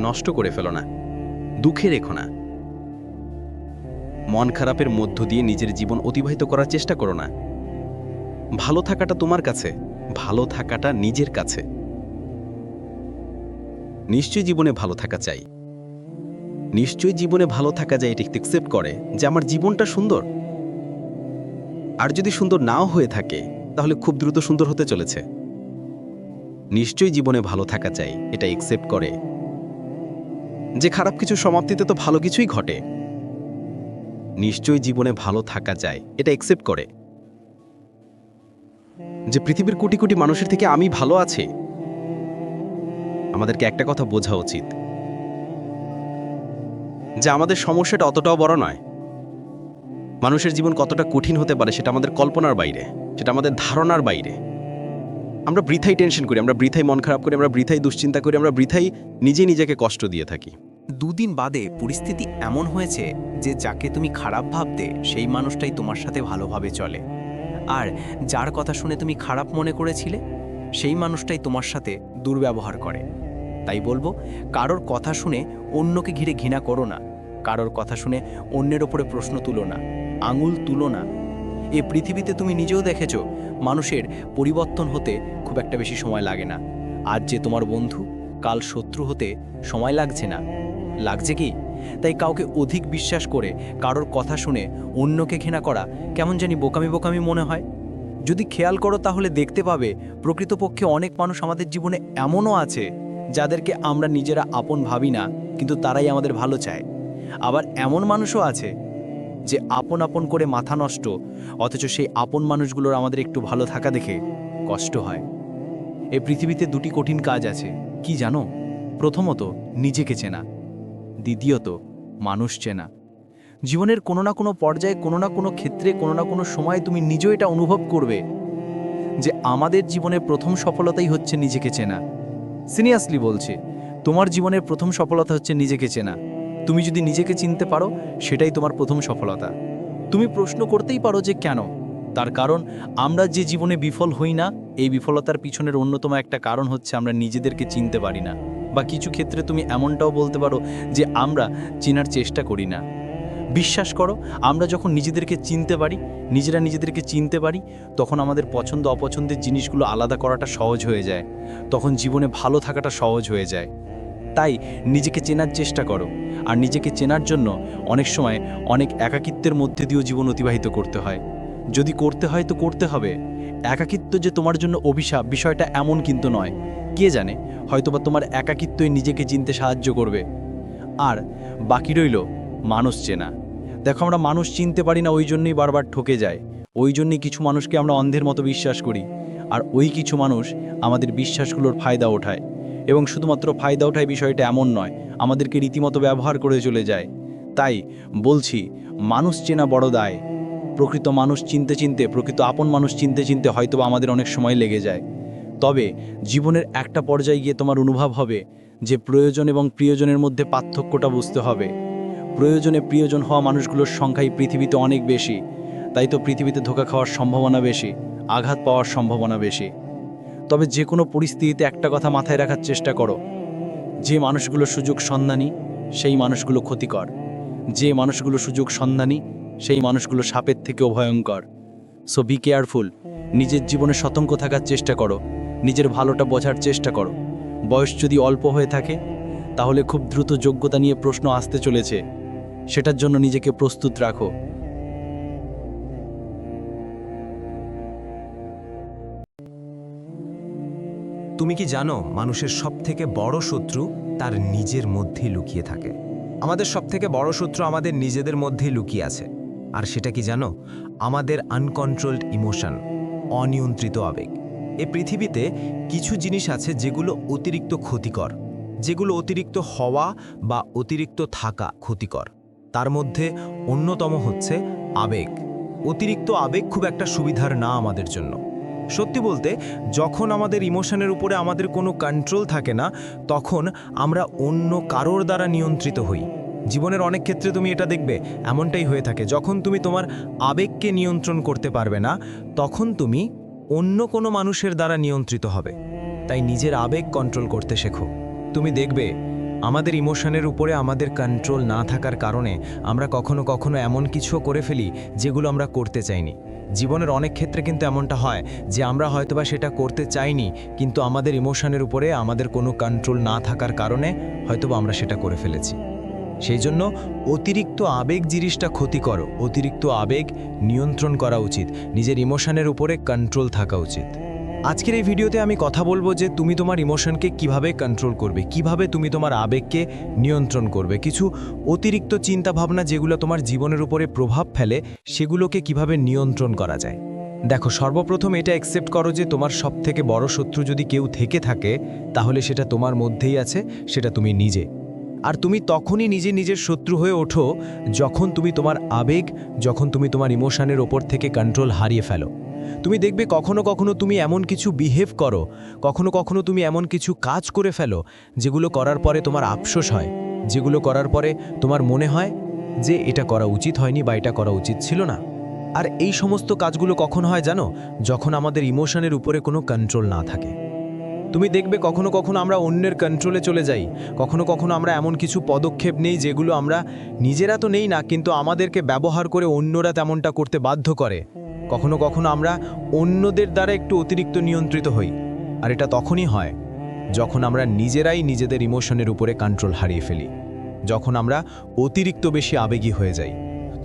নষ্ট করে ফেলো না, দুঃখে রেখো না। মন খারাপের মধ্য দিয়ে নিজের জীবন অতিবাহিত করার চেষ্টা করো না। ভালো থাকাটা তোমার কাছে, ভালো থাকাটা নিজের কাছে। নিশ্চয়ই জীবনে ভালো থাকা চাই, নিশ্চয়ই জীবনে ভালো থাকা যায়, এটা অ্যাকসেপ্ট করে যে আমার জীবনটা সুন্দর। আর যদি সুন্দর নাও হয়ে থাকে তাহলে খুব দ্রুত সুন্দর হতে চলেছে। নিশ্চয়ই জীবনে ভালো থাকা চাই, এটা অ্যাকসেপ্ট করে যে খারাপ কিছু সমাপ্তিতে তো ভালো কিছুই ঘটে। নিশ্চয়ই জীবনে ভালো থাকা যায়, এটা অ্যাকসেপ্ট করে যে পৃথিবীর কোটি কোটি মানুষের থেকে আমি ভালো আছি। আমাদেরকে একটা কথা বোঝা উচিত যে আমাদের সমস্যাটা অতটাও বড় নয়। মানুষের জীবন কতটা কঠিন হতে পারে সেটা আমাদের কল্পনার বাইরে, সেটা আমাদের ধারণার বাইরে। আমরা বৃথাই টেনশন করি, আমরা বৃথাই মন খারাপ করি, আমরা বৃথাই দুশ্চিন্তা করি, আমরা বৃথাই নিজেকে কষ্ট দিয়ে থাকি। দুদিন বাদে পরিস্থিতি এমন হয়েছে যে যাকে তুমি খারাপ ভাবতে সেই মানুষটাই তোমার সাথে ভালোভাবে চলে, আর যার কথা শুনে তুমি খারাপ মনে করেছিলে সেই মানুষটাই তোমার সাথে দুর্ব্যবহার করে। তাই বলবো, কারোর কথা শুনে অন্যকে ঘিরে ঘৃণা করো না, কারোর কথা শুনে অন্যের ওপরে প্রশ্ন তুলো না, আঙুল তুলো না। এই পৃথিবীতে তুমি নিজেও দেখেছো মানুষের পরিবর্তন হতে খুব একটা বেশি সময় লাগে না। আজ যে তোমার বন্ধু, কাল শত্রু হতে সময় লাগছে না, লাগছে কি? তাই কাউকে অধিক বিশ্বাস করে কারোর কথা শুনে অন্যকে ঘৃণা করা কেমন জানি বোকামি বোকামি মনে হয়। যদি খেয়াল করো তাহলে দেখতে পাবে প্রকৃতপক্ষে অনেক মানুষ আমাদের জীবনে এমনও আছে যাদেরকে আমরা নিজেরা আপন ভাবি না, কিন্তু তারাই আমাদের ভালো চায়। আবার এমন মানুষও আছে যে আপন আপন করে মাথা নষ্ট, অথচ সেই আপন মানুষগুলোর আমাদের একটু ভালো থাকা দেখে কষ্ট হয়। এই পৃথিবীতে দুটি কঠিন কাজ আছে, কি জানো? প্রথমত নিজেকে চেনা, দ্বিতীয়ত মানুষ চেনা। জীবনের কোনো না কোনো পর্যায়ে, কোনো না কোনো ক্ষেত্রে, কোনো না কোনো সময় তুমি নিজেও এটা অনুভব করবে যে আমাদের জীবনের প্রথম সফলতাই হচ্ছে নিজেকে চেনা। সিরিয়াসলি বলছি, তোমার জীবনের প্রথম সফলতা হচ্ছে নিজেকে চেনা। তুমি যদি নিজেকে চিনতে পারো সেটাই তোমার প্রথম সফলতা। তুমি প্রশ্ন করতেই পারো যে কেন? তার কারণ আমরা যে জীবনে বিফল হই না, এই বিফলতার পিছনের অন্যতম একটা কারণ হচ্ছে আমরা নিজেদেরকে চিনতে পারি না। বা কিছু ক্ষেত্রে তুমি এমনটাও বলতে পারো যে আমরা চেনার চেষ্টা করি না। বিশ্বাস করো, আমরা যখন নিজেদেরকে চিনতে পারি, নিজেদেরকে চিনতে পারি, তখন আমাদের পছন্দ অপছন্দের জিনিসগুলো আলাদা করাটা সহজ হয়ে যায়, তখন জীবনে ভালো থাকাটা সহজ হয়ে যায়। তাই নিজেকে চেনার চেষ্টা করো। আর নিজেকে চেনার জন্য অনেক সময় অনেক একাকিত্বের মধ্যে দিয়েও জীবন অতিবাহিত করতে হয়। যদি করতে হয় তো করতে হবে। একাকিত্ব যে তোমার জন্য অভিশাপ, বিষয়টা এমন কিন্তু নয়। কে জানে, হয়তোবা তোমার একাকিত্বই নিজেকে চিনতে সাহায্য করবে। আর বাকি রইল মানুষ চেনা। দেখো, আমরা মানুষ চিনতে পারি না, ওই জন্যই বারবার ঠকে যায়। ওই জন্যই কিছু মানুষকে আমরা অন্ধের মতো বিশ্বাস করি, আর ওই কিছু মানুষ আমাদের বিশ্বাসগুলোর ফায়দা ওঠায়। এবং শুধুমাত্র ফায়দা ওঠায় বিষয়টা এমন নয়, আমাদেরকে রীতিমতো ব্যবহার করে চলে যায়। তাই বলছি, মানুষ চেনা বড় দায়। প্রকৃত মানুষ চিনতে চিনতে, প্রকৃত আপন মানুষ চিনতে চিনতে হয়তো আমাদের অনেক সময় লেগে যায়। তবে জীবনের একটা পর্যায়ে গিয়ে তোমার অনুভব হবে যে প্রয়োজন এবং প্রিয়জনের মধ্যে পার্থক্যটা বুঝতে হবে। প্রয়োজনে প্রিয়জন হওয়া মানুষগুলোর সংখ্যাই পৃথিবীতে অনেক বেশি। তাই তো পৃথিবীতে ধোঁকা খাওয়ার সম্ভাবনা বেশি, আঘাত পাওয়ার সম্ভাবনা বেশি। তবে যে কোনো পরিস্থিতিতে একটা কথা মাথায় রাখার চেষ্টা করো, যে মানুষগুলো সুযোগ সন্ধানী সেই মানুষগুলো ক্ষতিকর, যে মানুষগুলো সুযোগ সন্ধানী সেই মানুষগুলো সাপের থেকেও ভয়ঙ্কর। সো বি কেয়ারফুল, নিজের জীবনে সতর্ক থাকার চেষ্টা করো, নিজের ভালোটা বোঝার চেষ্টা করো। বয়স যদি অল্প হয়ে থাকে তাহলে খুব দ্রুত যোগ্যতা নিয়ে প্রশ্ন আসতে চলেছে, সেটার জন্য নিজেকে প্রস্তুত রাখো। তুমি কি জানো মানুষের সবথেকে বড় শত্রু তার নিজের মধ্যেই লুকিয়ে থাকে? আমাদের সবথেকে বড় শত্রু আমাদের নিজেদের মধ্যেই লুকিয়ে আছে। আর সেটা কি জানো? আমাদের আনকন্ট্রোলড ইমোশন, অনিয়ন্ত্রিত আবেগ। এই পৃথিবীতে কিছু জিনিস আছে যেগুলো অতিরিক্ত ক্ষতিকর, যেগুলো অতিরিক্ত হওয়া বা অতিরিক্ত থাকা ক্ষতিকর। তার মধ্যে অন্যতম হচ্ছে আবেগ। অতিরিক্ত আবেগ খুব একটা সুবিধার না আমাদের জন্য। সত্যি বলতে, যখন আমাদের ইমোশনের উপরে আমাদের কোনো কন্ট্রোল থাকে না, তখন আমরা অন্য কারোর দ্বারা নিয়ন্ত্রিত হই। জীবনের অনেক ক্ষেত্রে তুমি এটা দেখবে, এমনটাই হয়ে থাকে। যখন তুমি তোমার আবেগকে নিয়ন্ত্রণ করতে পারবে না, তখন তুমি অন্য কোনো মানুষের দ্বারা নিয়ন্ত্রিত হবে। তাই নিজের আবেগ কন্ট্রোল করতে শেখো। তুমি দেখবে আমাদের ইমোশনের উপরে আমাদের কন্ট্রোল না থাকার কারণে আমরা কখনো কখনো এমন কিছুও করে ফেলি যেগুলো আমরা করতে চাইনি। জীবনের অনেক ক্ষেত্রে কিন্তু এমনটা হয় যে আমরা হয়তোবা সেটা করতে চাইনি, কিন্তু আমাদের ইমোশনের উপরে আমাদের কোনো কন্ট্রোল না থাকার কারণে হয়তোবা আমরা সেটা করে ফেলেছি। সেই জন্য অতিরিক্ত আবেগ জিনিসটা ক্ষতিকর। অতিরিক্ত আবেগ নিয়ন্ত্রণ করা উচিত, নিজের ইমোশনের উপরে কন্ট্রোল থাকা উচিত। আজকের এই ভিডিওতে আমি কথা বলবো যে তুমি তোমার ইমোশনকে কিভাবে কন্ট্রোল করবে, কিভাবে তুমি তোমার আবেগকে নিয়ন্ত্রণ করবে। কিছু অতিরিক্ত চিন্তা ভাবনা যেগুলো তোমার জীবনের উপরে প্রভাব ফেলে, সেগুলোকে কিভাবে নিয়ন্ত্রণ করা যায়। দেখো, সর্বপ্রথম এটা অ্যাকসেপ্ট করো যে তোমার সবথেকে বড় শত্রু যদি কেউ থেকে থাকে, তাহলে সেটা তোমার মধ্যেই আছে, সেটা তুমি নিজে। আর তুমি তখনই নিজের শত্রু হয়ে ওঠো যখন তুমি তোমার আবেগ, যখন তুমি তোমার ইমোশনের ওপর থেকে কন্ট্রোল হারিয়ে ফেলো। তুমি দেখবে কখনো কখনো তুমি এমন কিছু বিহেভ করো, কখনো কখনো তুমি এমন কিছু কাজ করে ফেলো যেগুলো করার পরে তোমার আফসোস হয়, যেগুলো করার পরে তোমার মনে হয় যে এটা করা উচিত হয়নি বা এটা করা উচিত ছিল না। আর এই সমস্ত কাজগুলো কখন হয় জানো? যখন আমাদের ইমোশনের উপরে কোনো কন্ট্রোল না থাকে। তুমি দেখবে কখনো কখনো আমরা অন্যের কন্ট্রোলে চলে যাই, কখনো কখনো আমরা এমন কিছু পদক্ষেপ নেই যেগুলো আমরা নিজেরা তো নেই না, কিন্তু আমাদেরকে ব্যবহার করে অন্যরা তেমনটা করতে বাধ্য করে। কখনো কখনো আমরা অন্যদের দ্বারা একটু অতিরিক্ত নিয়ন্ত্রিত হই। আর এটা তখনই হয় যখন আমরা নিজেরাই নিজেদের ইমোশনের উপরে কন্ট্রোল হারিয়ে ফেলি, যখন আমরা অতিরিক্ত বেশি আবেগী হয়ে যাই।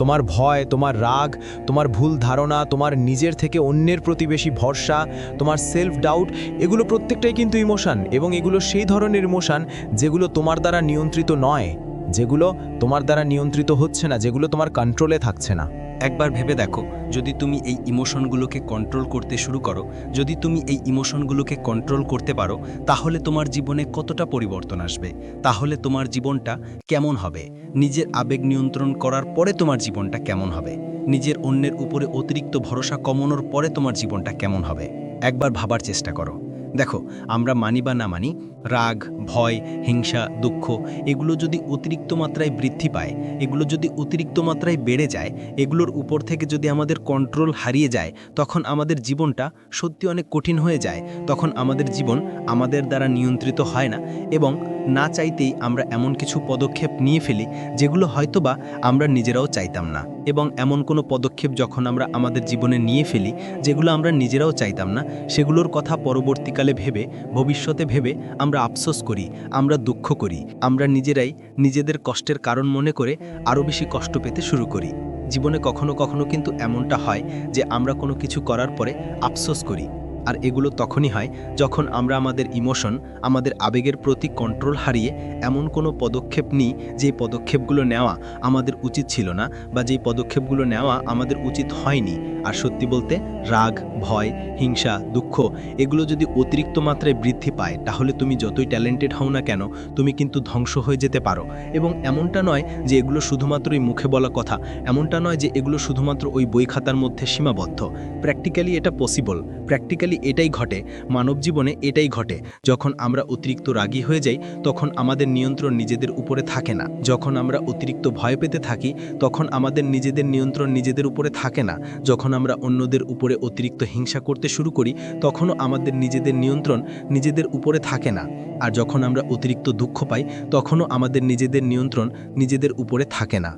তোমার ভয়, তোমার রাগ, তোমার ভুল ধারণা, তোমার নিজের থেকে অন্যের প্রতি বেশি ভরসা, তোমার সেলফ ডাউট, এগুলো প্রত্যেকটাই কিন্তু ইমোশন। এবং এগুলো সেই ধরনের ইমোশন যেগুলো তোমার দ্বারা নিয়ন্ত্রিত নয়, যেগুলো তোমার দ্বারা নিয়ন্ত্রিত হচ্ছে না, যেগুলো তোমার কন্ট্রোলে থাকছে না। একবার ভেবে দেখো, যদি তুমি এই ইমোশনগুলোকে কন্ট্রোল করতে শুরু করো, যদি তুমি এই ইমোশনগুলোকে কন্ট্রোল করতে পারো, তাহলে তোমার জীবনে কতটা পরিবর্তন আসবে, তাহলে তোমার জীবনটা কেমন হবে, নিজের আবেগ নিয়ন্ত্রণ করার পরে তোমার জীবনটা কেমন হবে, নিজের অন্যের উপরে অতিরিক্ত ভরসা কমানোর পরে তোমার জীবনটা কেমন হবে। একবার ভাবার চেষ্টা করো। দেখো, আমরা মানি বা না মানি, রাগ, ভয়, হিংসা, দুঃখ, এগুলো যদি অতিরিক্ত মাত্রায় বৃদ্ধি পায়, এগুলো যদি অতিরিক্ত মাত্রায় বেড়ে যায়, এগুলোর উপর থেকে যদি আমাদের কন্ট্রোল হারিয়ে যায়, তখন আমাদের জীবনটা সত্যি অনেক কঠিন হয়ে যায়। তখন আমাদের জীবন আমাদের দ্বারা নিয়ন্ত্রিত হয় না, এবং না চাইতেই আমরা এমন কিছু পদক্ষেপ নিয়ে ফেলি যেগুলো হয়তোবা আমরা নিজেরাও চাইতাম না। এবং এমন কোনো পদক্ষেপ যখন আমরা আমাদের জীবনে নিয়ে ফেলি যেগুলো আমরা নিজেরাও চাইতাম না, সেগুলোর কথা পরবর্তীকালে ভেবে, ভবিষ্যতে ভেবে আমরা আফসোস করি, আমরা দুঃখ করি, আমরা নিজেরাই নিজেদের কষ্টের কারণ মনে করে আরও বেশি কষ্ট পেতে শুরু করি। জীবনে কখনো কখনো কিন্তু এমনটা হয় যে আমরা কোনো কিছু করার পরে আফসোস করি। আর এগুলো তখনই হয় যখন আমরা আমাদের ইমোশন, আমাদের আবেগের প্রতি কন্ট্রোল হারিয়ে এমন কোনো পদক্ষেপ নিই যেই পদক্ষেপগুলো নেওয়া আমাদের উচিত ছিল না, বা যেই পদক্ষেপগুলো নেওয়া আমাদের উচিত হয়নি। আর সত্যি বলতে, রাগ, ভয়, হিংসা, দুঃখ, এগুলো যদি অতিরিক্ত মাত্রায় বৃদ্ধি পায়, তাহলে তুমি যতই ট্যালেন্টেড হও না কেন, তুমি কিন্তু ধ্বংস হয়ে যেতে পারো। এবং এমনটা নয় যে এগুলো শুধুমাত্রই মুখে বলা কথা, এমনটা নয় যে এগুলো শুধুমাত্র ওই বই খাতার মধ্যে সীমাবদ্ধ। প্র্যাকটিক্যালি এটা পসিবল, প্র্যাকটিক্যালি এটাই ঘটে, মানব জীবনে এটাই ঘটে। যখন আমরা অতিরিক্ত রাগী হয়ে যাই তখন আমাদের নিয়ন্ত্রণ নিজেদের উপরে থাকে না। যখন আমরা অতিরিক্ত ভয় পেতে থাকি তখন আমাদের নিজেদের নিয়ন্ত্রণ নিজেদের উপরে থাকে না। যখন আমরা অন্যদের উপরে অতিরিক্ত হিংসা করতে শুরু করি তখনও আমাদের নিজেদের নিয়ন্ত্রণ নিজেদের উপরে থাকে না। আর যখন আমরা অতিরিক্ত দুঃখ পাই তখনও আমাদের নিজেদের নিয়ন্ত্রণ নিজেদের উপরে থাকে না।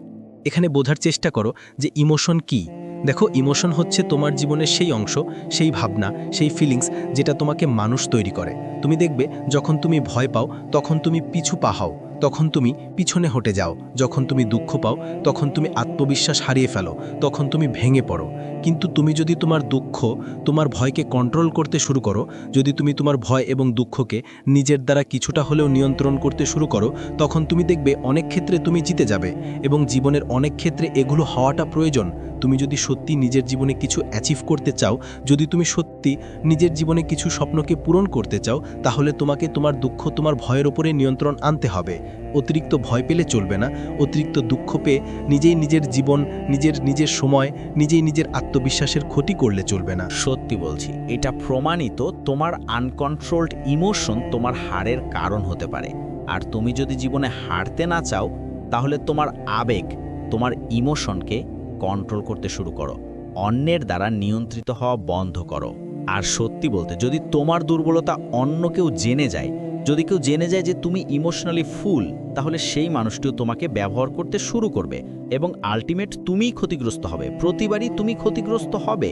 এখানে বোঝার চেষ্টা করো যে ইমোশন কি। দেখো, ইমোশন হচ্ছে তোমার জীবনের সেই অংশ, সেই ভাবনা, সেই ফিলিংস যেটা তোমাকে মানুষ তৈরি করে। তুমি দেখবে যখন তুমি ভয় পাও তখন তুমি পিছু পা হও, তখন তুমি পিছনে হটে যাও। যখন তুমি দুঃখ পাও তখন তুমি আত্মবিশ্বাস হারিয়ে ফেলো, তখন তুমি ভেঙে পড়ো। কিন্তু তুমি যদি তোমার দুঃখ, তোমার ভয়কে কন্ট্রোল করতে শুরু করো, যদি তুমি তোমার ভয় এবং দুঃখকে নিজের দ্বারা কিছুটা হলেও নিয়ন্ত্রণ করতে শুরু করো, তখন তুমি দেখবে অনেক ক্ষেত্রে তুমি জিতে যাবে। এবং জীবনের অনেক ক্ষেত্রে এগুলো হওয়াটা প্রয়োজন। তুমি যদি সত্যি নিজের জীবনে কিছু অ্যাচিভ করতে চাও, যদি তুমি সত্যি নিজের জীবনে কিছু স্বপ্নকে পূরণ করতে চাও, তাহলে তোমাকে তোমার দুঃখ, তোমার ভয়ের উপরে নিয়ন্ত্রণ আনতে হবে। অতিরিক্ত ভয় পেলে চলবে না। অতিরিক্ত দুঃখ পেয়ে নিজেই নিজের জীবন, নিজের সময়, নিজেই নিজের আত্মবিশ্বাসের ক্ষতি করলে চলবে না। সত্যি বলছি, এটা প্রমাণিত। তোমার আনকন্ট্রোলড ইমোশন তোমার হারের কারণ হতে পারে। আর তুমি যদি জীবনে হারতে না চাও তাহলে তোমার আবেগ, তোমার ইমোশনকে কন্ট্রোল করতে শুরু করো। অন্যের দ্বারা নিয়ন্ত্রিত হওয়া বন্ধ করো। আর সত্যি বলতে, যদি তোমার দুর্বলতা অন্য কেউ জেনে যায়, যদি কেউ জেনে যায় যে তুমি ইমোশনালি ফুল, তাহলে সেই মানুষটিও তোমাকে ব্যবহার করতে শুরু করবে এবং আলটিমেট তুমিই ক্ষতিগ্রস্ত হবে। প্রতিবারই তুমি ক্ষতিগ্রস্ত হবে।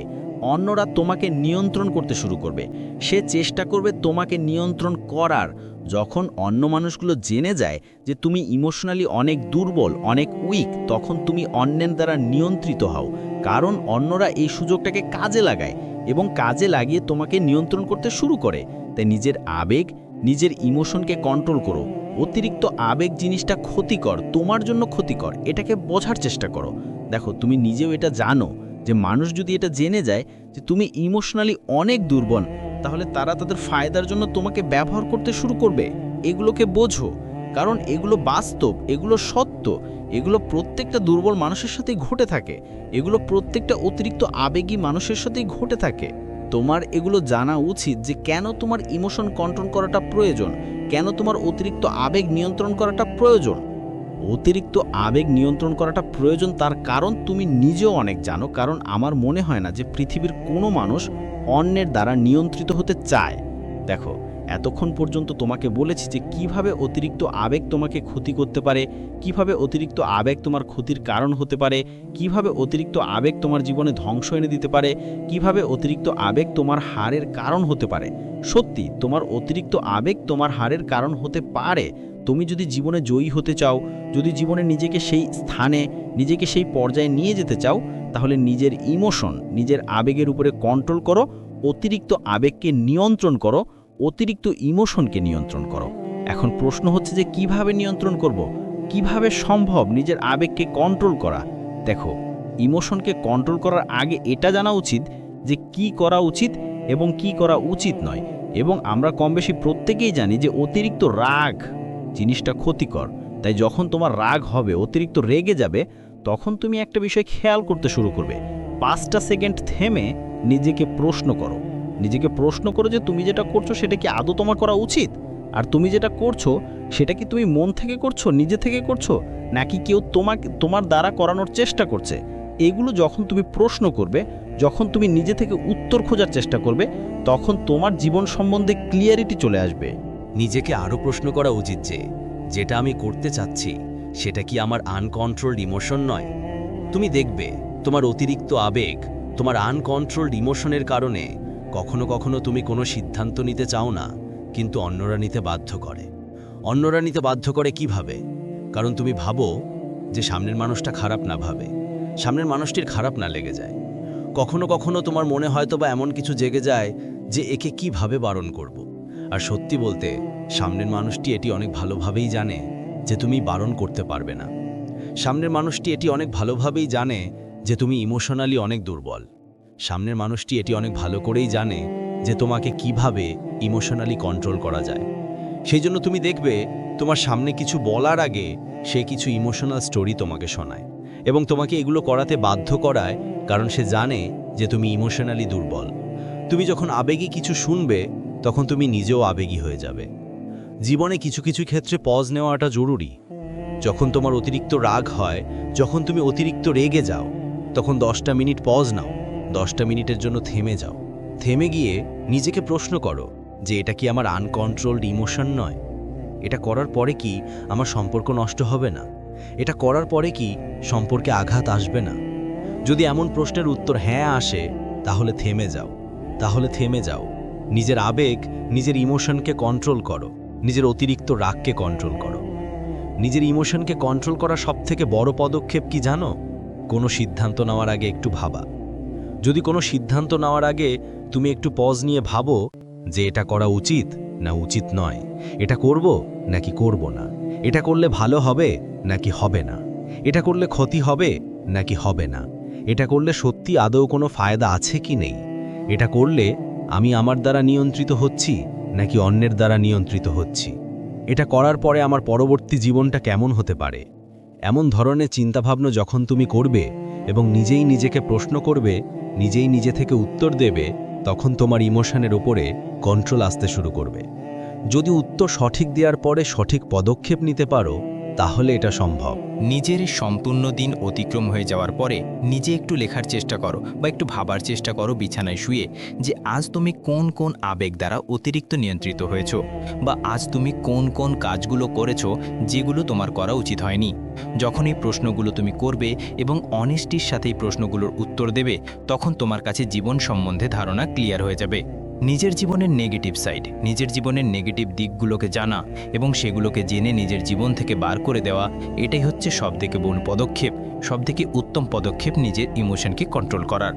অন্যরা তোমাকে নিয়ন্ত্রণ করতে শুরু করবে, সে চেষ্টা করবে তোমাকে নিয়ন্ত্রণ করার। যখন অন্য মানুষগুলো জেনে যায় যে তুমি ইমোশনালি অনেক দুর্বল, অনেক উইক, তখন তুমি অন্যের দ্বারা নিয়ন্ত্রিত হও। কারণ অন্যরা এই সুযোগটাকে কাজে লাগায় এবং কাজে লাগিয়ে তোমাকে নিয়ন্ত্রণ করতে শুরু করে। তাই নিজের আবেগ, নিজের ইমোশনকে কন্ট্রোল করো। অতিরিক্ত আবেগ জিনিসটা ক্ষতিকর, তোমার জন্য ক্ষতিকর। এটাকে বোঝার চেষ্টা করো। দেখো, তুমি নিজেও এটা জানো যে মানুষ যদি এটা জেনে যায় যে তুমি ইমোশনালি অনেক দুর্বল, তাহলে তারা তাদের ফায়দার জন্য তোমাকে ব্যবহার করতে শুরু করবে। এগুলোকে বোঝো, কারণ এগুলো বাস্তব, এগুলো সত্য, এগুলো প্রত্যেকটা দুর্বল মানুষের সাথেই ঘটে থাকে, এগুলো প্রত্যেকটা অতিরিক্ত আবেগী মানুষের সাথেই ঘটে থাকে। তোমার এগুলো জানা উচিত যে কেন তোমার ইমোশন কন্ট্রোল করাটা প্রয়োজন, কেন তোমার অতিরিক্ত আবেগ নিয়ন্ত্রণ করাটা প্রয়োজন। অতিরিক্ত আবেগ নিয়ন্ত্রণ করাটা প্রয়োজন, তার কারণ তুমি নিজেও অনেক জানো। কারণ আমার মনে হয় না যে পৃথিবীর কোনো মানুষ অন্যের দ্বারা নিয়ন্ত্রিত হতে চায়। দেখো, এতক্ষণ পর্যন্ত তোমাকে বলেছি যে কিভাবে অতিরিক্ত আবেগ তোমাকে ক্ষতি করতে পারে, কিভাবে অতিরিক্ত আবেগ তোমার ক্ষতির কারণ হতে পারে, কিভাবে অতিরিক্ত আবেগ তোমার জীবনে ধ্বংস এনে দিতে পারে, কিভাবে অতিরিক্ত আবেগ তোমার হারের কারণ হতে পারে। সত্যি, তোমার অতিরিক্ত আবেগ তোমার হারের কারণ হতে পারে। তুমি যদি জীবনে জয়ী হতে চাও, যদি জীবনে নিজেকে সেই স্থানে, নিজেকে সেই পর্যায়ে নিয়ে যেতে চাও, তাহলে নিজের ইমোশন, নিজের আবেগের উপরে কন্ট্রোল করো। অতিরিক্ত আবেগকে নিয়ন্ত্রণ করো, অতিরিক্ত ইমোশনকে নিয়ন্ত্রণ করো। এখন প্রশ্ন হচ্ছে যে কিভাবে নিয়ন্ত্রণ করব, কিভাবে সম্ভব নিজের আবেগকে কন্ট্রোল করা। দেখো, ইমোশনকে কন্ট্রোল করার আগে এটা জানা উচিত যে কি করা উচিত এবং কি করা উচিত নয়। এবং আমরা কম বেশি প্রত্যেকেই জানি যে অতিরিক্ত রাগ জিনিসটা ক্ষতিকর। তাই যখন তোমার রাগ হবে, অতিরিক্ত রেগে যাবে, তখন তুমি একটা বিষয় খেয়াল করতে শুরু করবে। 5টা সেকেন্ড থেমে নিজেকে প্রশ্ন করো, যে তুমি যেটা করছো সেটা কি আদৌ তোমার করা উচিত? আর তুমি যেটা করছো সেটা কি তুমি মন থেকে করছো, নিজে থেকে করছো, নাকি কেউ তোমার দ্বারা করানোর চেষ্টা করছে? এগুলো যখন তুমি প্রশ্ন করবে, যখন তুমি নিজে থেকে উত্তর খোঁজার চেষ্টা করবে, তখন তোমার জীবন সম্বন্ধে ক্লিয়ারিটি চলে আসবে। নিজেকে আরও প্রশ্ন করা উচিত যে যেটা আমি করতে চাচ্ছি সেটা কি আমার আনকন্ট্রোলড ইমোশন নয়? তুমি দেখবে তোমার অতিরিক্ত আবেগ, তোমার আনকন্ট্রোলড ইমোশনের কারণে কখনো কখনো তুমি কোনো সিদ্ধান্ত নিতে চাও না, কিন্তু অন্যরা নিতে বাধ্য করে। অন্যরা নিতে বাধ্য করে কিভাবে? কারণ তুমি ভাবো যে সামনের মানুষটা খারাপ না ভাবে, সামনের মানুষটির খারাপ না লেগে যায়। কখনো কখনো তোমার মনে হয়তো বা এমন কিছু জেগে যায় যে একে কিভাবে বারণ করব। আর সত্যি বলতে, সামনের মানুষটি এটি অনেক ভালোভাবেই জানে যে তুমি বারণ করতে পারবে না। সামনের মানুষটি এটি অনেক ভালোভাবেই জানে যে তুমি ইমোশনালি অনেক দুর্বল। সামনের মানুষটি এটি অনেক ভালো করেই জানে যে তোমাকে কিভাবে ইমোশনালি কন্ট্রোল করা যায়। সেই জন্য তুমি দেখবে তোমার সামনে কিছু বলার আগে সে কিছু ইমোশনাল স্টোরি তোমাকে শোনায় এবং তোমাকে এগুলো করাতে বাধ্য করায়, কারণ সে জানে যে তুমি ইমোশনালি দুর্বল। তুমি যখন আবেগী কিছু শুনবে তখন তুমি নিজেও আবেগী হয়ে যাবে। জীবনে কিছু কিছু ক্ষেত্রে পজ নেওয়াটা জরুরি। যখন তোমার অতিরিক্ত রাগ হয়, যখন তুমি অতিরিক্ত রেগে যাও, তখন 10টা মিনিট পজ নাও, 10টা মিনিটের জন্য থেমে যাও। থেমে গিয়ে নিজেকে প্রশ্ন করো যে এটা কি আমার আনকন্ট্রোলড ইমোশন নয়? এটা করার পরে কি আমার সম্পর্ক নষ্ট হবে না? এটা করার পরে কি সম্পর্কে আঘাত আসবে না? যদি এমন প্রশ্নের উত্তর হ্যাঁ আসে, তাহলে থেমে যাও, তাহলে থেমে যাও। নিজের আবেগ, নিজের ইমোশনকে কন্ট্রোল করো, নিজের অতিরিক্ত রাগকে কন্ট্রোল করো। নিজের ইমোশনকে কন্ট্রোল করা সবথেকে বড় পদক্ষেপ কি জানো? কোনো সিদ্ধান্ত নেওয়ার আগে একটু ভাবা। যদি কোনো সিদ্ধান্ত নেওয়ার আগে তুমি একটু পজ নিয়ে ভাবো যে এটা করা উচিত না উচিত নয়, এটা করব নাকি করব না, এটা করলে ভালো হবে নাকি হবে না, এটা করলে ক্ষতি হবে নাকি হবে না, এটা করলে সত্যি আদৌ কোনো ফায়দা আছে কি নেই, এটা করলে আমি আমার দ্বারা নিয়ন্ত্রিত হচ্ছি নাকি অন্যের দ্বারা নিয়ন্ত্রিত হচ্ছি, এটা করার পরে আমার পরবর্তী জীবনটা কেমন হতে পারে। এমন ধরনের চিন্তাভাবনা যখন তুমি করবে এবং নিজেই নিজেকে প্রশ্ন করবে, নিজেই নিজে থেকে উত্তর দেবে, তখন তোমার ইমোশনের উপরে কন্ট্রোল আসতে শুরু করবে। যদি উত্তর সঠিক দেওয়ার পরে সঠিক পদক্ষেপ নিতে পারো, তাহলে এটা সম্ভব। নিজের সম্পূর্ণ দিন অতিক্রম হয়ে যাওয়ার পরে নিজে একটু লেখার চেষ্টা করো বা একটু ভাবার চেষ্টা করো বিছানায় শুয়ে, যে আজ তুমি কোন কোন আবেগ দ্বারা অতিরিক্ত নিয়ন্ত্রিত হয়েছো, বা আজ তুমি কোন কোন কাজগুলো করেছো যেগুলো তোমার করা উচিত হয়নি। যখন এই প্রশ্নগুলো তুমি করবে এবং অনেস্টির সাথে এই প্রশ্নগুলোর উত্তর দেবে, তখন তোমার কাছে জীবন সম্বন্ধে ধারণা ক্লিয়ার হয়ে যাবে। নিজের জীবনের নেগেটিভ সাইড, নিজের জীবনের নেগেটিভ দিকগুলোকে জানা এবং সেগুলোকে জেনে নিজের জীবন থেকে বার করে দেওয়া, এটাই হচ্ছে সবথেকে বড় পদক্ষেপ, সবথেকে উত্তম পদক্ষেপ নিজের ইমোশনকে কন্ট্রোল করার।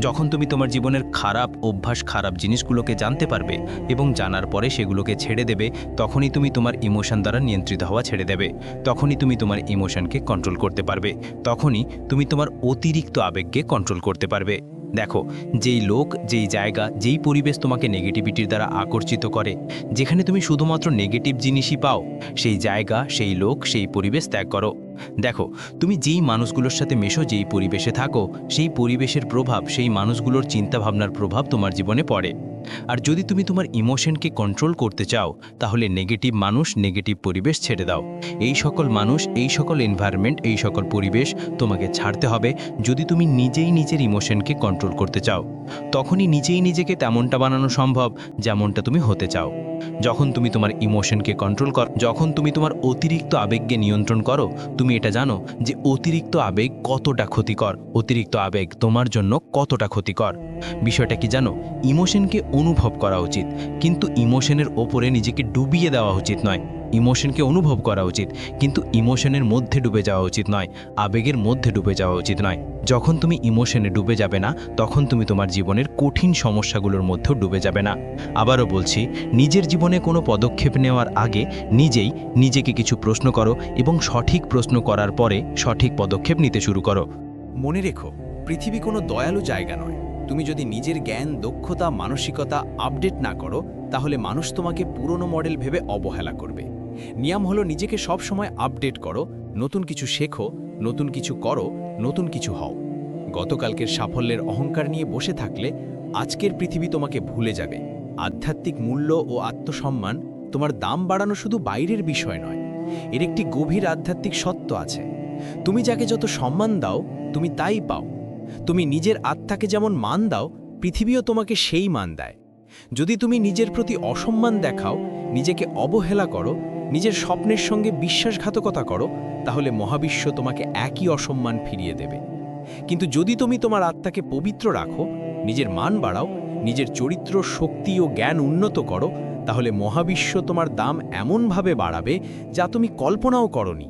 যখন তুমি তোমার জীবনের খারাপ অভ্যাস, খারাপ জিনিসগুলোকে জানতে পারবে এবং জানার পরে সেগুলোকে ছেড়ে দেবে, তখনই তুমি তোমার ইমোশন দ্বারা নিয়ন্ত্রিত হওয়া ছেড়ে দেবে, তখনই তুমি তোমার ইমোশনকে কন্ট্রোল করতে পারবে, তখনই তুমি তোমার অতিরিক্ত আবেগকে কন্ট্রোল করতে পারবে। দেখো, যেই লোক, যেই জায়গা, যেই পরিবেশ তোমাকে নেগেটিভিটির দ্বারা আকর্ষিত করে, যেখানে তুমি শুধুমাত্র নেগেটিভ জিনিসই পাও, সেই জায়গা, সেই লোক, সেই পরিবেশ ত্যাগ করো। দেখো, তুমি যেই মানুষগুলোর সাথে মেশো, যেই পরিবেশে থাকো, সেই পরিবেশের প্রভাব, সেই মানুষগুলোর চিন্তাভাবনার প্রভাব তোমার জীবনে পড়ে। আর যদি তুমি তোমার ইমোশনকে কন্ট্রোল করতে চাও, তাহলে নেগেটিভ মানুষ, নেগেটিভ পরিবেশ ছেড়ে দাও। এই সকল মানুষ, এই সকল এনভায়রনমেন্ট, এই সকল পরিবেশ তোমাকে ছাড়তে হবে যদি তুমি নিজেই নিজের ইমোশনকে কন্ট্রোল করতে চাও। তখনই নিজেই নিজেকে তেমনটা বানানো সম্ভব যেমনটা তুমি হতে চাও। যখন তুমি তোমার ইমোশনকে কন্ট্রোল করো, যখন তুমি তোমার অতিরিক্ত আবেগকে নিয়ন্ত্রণ করো, তুমি এটা জানো যে অতিরিক্ত আবেগ কতটা ক্ষতিকর, অতিরিক্ত আবেগ তোমার জন্য কতটা ক্ষতিকর। বিষয়টা কি জানো? ইমোশনকে অনুভব করা উচিত, কিন্তু ইমোশনের ওপরে নিজেকে ডুবিয়ে দেওয়া উচিত নয়। ইমোশনকে অনুভব করা উচিত, কিন্তু ইমোশনের মধ্যে ডুবে যাওয়া উচিত নয়, আবেগের মধ্যে ডুবে যাওয়া উচিত নয়। যখন তুমি ইমোশনে ডুবে যাবে না, তখন তুমি তোমার জীবনের কঠিন সমস্যাগুলোর মধ্যেও ডুবে যাবে না। আবারও বলছি, নিজের জীবনে কোনো পদক্ষেপ নেওয়ার আগে নিজেই নিজেকে কিছু প্রশ্ন করো এবং সঠিক প্রশ্ন করার পরে সঠিক পদক্ষেপ নিতে শুরু করো। মনে রেখো, পৃথিবী কোনো দয়ালু জায়গা নয়। তুমি যদি নিজের জ্ঞান, দক্ষতা, মানসিকতা আপডেট না করো, তাহলে মানুষ তোমাকে পুরনো মডেল ভেবে অবহেলা করবে। নিয়ম হলো নিজেকে সব সময় আপডেট করো, নতুন কিছু শেখো, নতুন কিছু করো, নতুন কিছু হও। গতকালকের সাফল্যের অহংকার নিয়ে বসে থাকলে আজকের পৃথিবী তোমাকে ভুলে যাবে। আধ্যাত্মিক মূল্য ও আত্মসম্মান, তোমার দাম বাড়ানো শুধু বাইরের বিষয় নয়, এর একটি গভীর আধ্যাত্মিক সত্য আছে। তুমি যাকে যত সম্মান দাও, তুমি তাই পাও। তুমি নিজের আত্মাকে যেমন মান দাও, পৃথিবীও তোমাকে সেই মান দেয়। যদি তুমি নিজের প্রতি অসম্মান দেখাও, নিজেকে অবহেলা করো, নিজের স্বপ্নের সঙ্গে বিশ্বাসঘাতকতা করো, তাহলে মহাবিশ্ব তোমাকে একই অসম্মান ফিরিয়ে দেবে। কিন্তু যদি তুমি তোমার আত্মাকে পবিত্র রাখো, নিজের মান বাড়াও, নিজের চরিত্র, শক্তি ও জ্ঞান উন্নত করো, তাহলে মহাবিশ্ব তোমার দাম এমনভাবে বাড়াবে যা তুমি কল্পনাও করনি।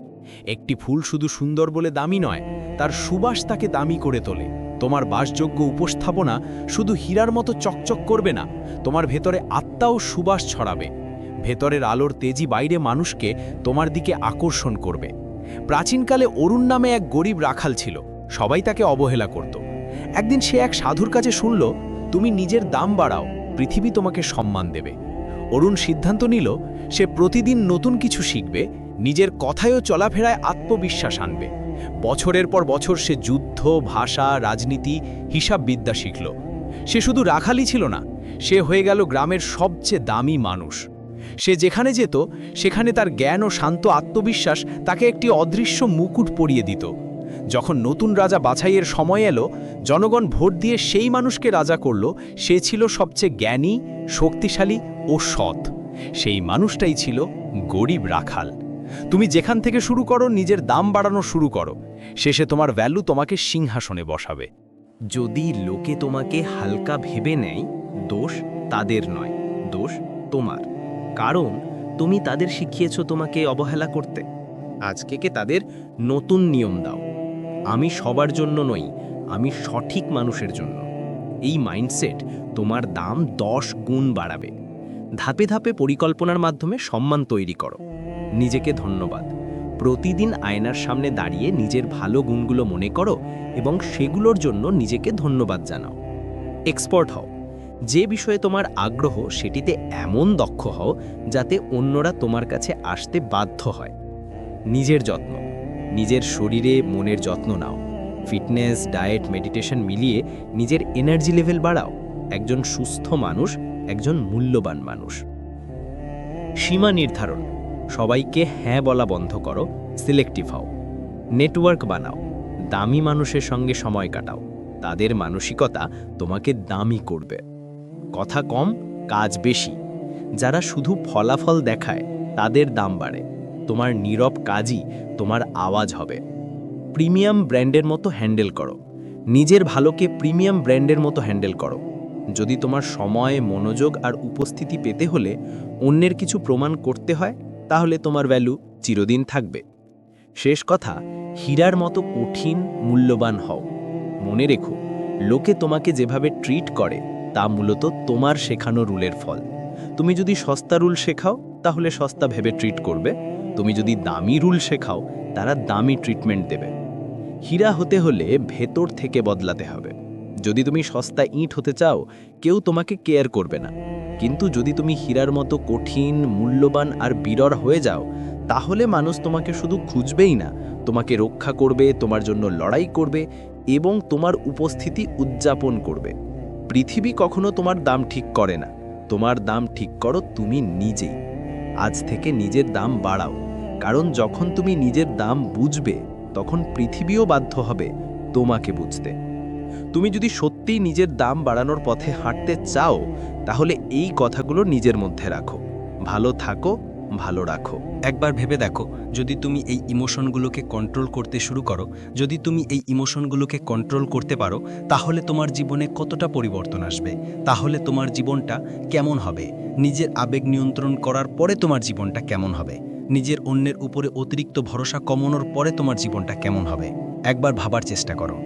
একটি ফুল শুধু সুন্দর বলে দামি নয়, তার সুবাস তাকে দামি করে তোলে। তোমার বাসযোগ্য উপস্থাপনা শুধু হীরার মতো চকচক করবে না, তোমার ভেতরে আত্মাও সুবাস ছড়াবে। ভেতরের আলোর তেজি বাইরে মানুষকে তোমার দিকে আকর্ষণ করবে। প্রাচীনকালে অরুণ নামে এক গরিব রাখাল ছিল, সবাই তাকে অবহেলা করত। একদিন সে এক সাধুর কাছে শুনল, তুমি নিজের দাম বাড়াও, পৃথিবী তোমাকে সম্মান দেবে। অরুণ সিদ্ধান্ত নিল, সে প্রতিদিন নতুন কিছু শিখবে, নিজের কথায় ও চলাফেরায় আত্মবিশ্বাস আনবে। বছরের পর বছর সে যুদ্ধ, ভাষা, রাজনীতি, হিসাববিদ্যা শিখল। সে শুধু রাখালই ছিল না, সে হয়ে গেল গ্রামের সবচেয়ে দামি মানুষ। সে যেখানে যেত সেখানে তার জ্ঞান ও শান্ত আত্মবিশ্বাস তাকে একটি অদৃশ্য মুকুট পরিয়ে দিত। যখন নতুন রাজা বাছাইয়ের সময় এলো, জনগণ ভোট দিয়ে সেই মানুষকে রাজা করল, সে ছিল সবচেয়ে জ্ঞানী, শক্তিশালী ও সৎ। সেই মানুষটাই ছিল গরিব রাখাল। তুমি যেখান থেকে শুরু করো, নিজের দাম বাড়ানো শুরু করো, শেষে তোমার ভ্যালু তোমাকে সিংহাসনে বসাবে। যদি লোকে তোমাকে হালকা ভেবে নেয়, দোষ তাদের নয়, দোষ তোমার। কারণ তুমি তাদের শিখিয়েছ তোমাকে অবহেলা করতে। আজকে তাদের নতুন নিয়ম দাও, আমি সবার জন্য নই, আমি সঠিক মানুষের জন্য। এই মাইন্ডসেট তোমার দাম 10 গুণ বাড়াবে। ধাপে ধাপে পরিকল্পনার মাধ্যমে সম্মান তৈরি করো। নিজেকে ধন্যবাদ। প্রতিদিন আয়নার সামনে দাঁড়িয়ে নিজের ভালো গুণগুলো মনে করো এবং সেগুলোর জন্য নিজেকে ধন্যবাদ জানাও। এক্সপার্ট হও। যে বিষয়ে তোমার আগ্রহ সেটিতে এমন দক্ষ হও যাতে অন্যরা তোমার কাছে আসতে বাধ্য হয়। নিজের যত্ন। নিজের শরীরে মনের যত্ন নাও। ফিটনেস, ডায়েট, মেডিটেশন মিলিয়ে নিজের এনার্জি লেভেল বাড়াও। একজন সুস্থ মানুষ একজন মূল্যবান মানুষ। সীমা নির্ধারণ। সবাইকে হ্যাঁ বলা বন্ধ করো, সিলেক্টিভ হও। নেটওয়ার্ক বানাও। দামি মানুষের সঙ্গে সময় কাটাও, তাদের মানসিকতা তোমাকে দামি করবে। কথা কম, কাজ বেশি। যারা শুধু ফলাফল দেখায় তাদের দাম বাড়ে। তোমার নীরব কাজই তোমার আওয়াজ হবে। প্রিমিয়াম ব্র্যান্ডের মতো হ্যান্ডেল করো। নিজের ভালোকে প্রিমিয়াম ব্র্যান্ডের মতো হ্যান্ডেল করো। যদি তোমার সময়, মনোযোগ আর উপস্থিতি পেতে হলে অন্যের কিছু প্রমাণ করতে হয়, তাহলে তোমার ভ্যালু চিরদিন থাকবে। শেষ কথা, হীরার মতো কঠিন, মূল্যবান হও। মনে রেখো, লোকে তোমাকে যেভাবে ট্রিট করে তা মূলত তোমার শেখানো রুলের ফল। তুমি যদি সস্তা রুল শেখাও তাহলে সস্তা ভেবে ট্রিট করবে। তুমি যদি দামি রুল শেখাও তারা দামি ট্রিটমেন্ট দেবে। হীরা হতে হলে ভেতর থেকে বদলাতে হবে। যদি তুমি সস্তা ইট হতে চাও, কেউ তোমাকে কেয়ার করবে না। কিন্তু যদি তুমি হীরার মতো কঠিন, মূল্যবান আর বিরল হয়ে যাও, তাহলে মানুষ তোমাকে শুধু খুঁজবেই না, তোমাকে রক্ষা করবে, তোমার জন্য লড়াই করবে এবং তোমার উপস্থিতি উদযাপন করবে। পৃথিবী কখনো তোমার দাম ঠিক করে না, তোমার দাম ঠিক করো তুমি নিজেই। আজ থেকে নিজের দাম বাড়াও, কারণ যখন তুমি নিজের দাম বুঝবে তখন পৃথিবীও বাধ্য হবে তোমাকে বুঝতে। তুমি যদি সত্যিই নিজের দাম বাড়ানোর পথে হাঁটতে চাও, তাহলে এই কথাগুলো নিজের মধ্যে রাখো। ভালো থাকো, ভালো রাখো। একবার ভেবে দেখো, যদি তুমি এই ইমোশনগুলোকে কন্ট্রোল করতে শুরু করো, যদি তুমি এই ইমোশনগুলোকে কন্ট্রোল করতে পারো, তাহলে তোমার জীবনে কতটা পরিবর্তন আসবে, তাহলে তোমার জীবনটা কেমন হবে। নিজের আবেগ নিয়ন্ত্রণ করার পরে তোমার জীবনটা কেমন হবে, নিজের অন্যের উপরে অতিরিক্ত ভরসা কমানোর পরে তোমার জীবনটা কেমন হবে। একবার ভাবার চেষ্টা করো।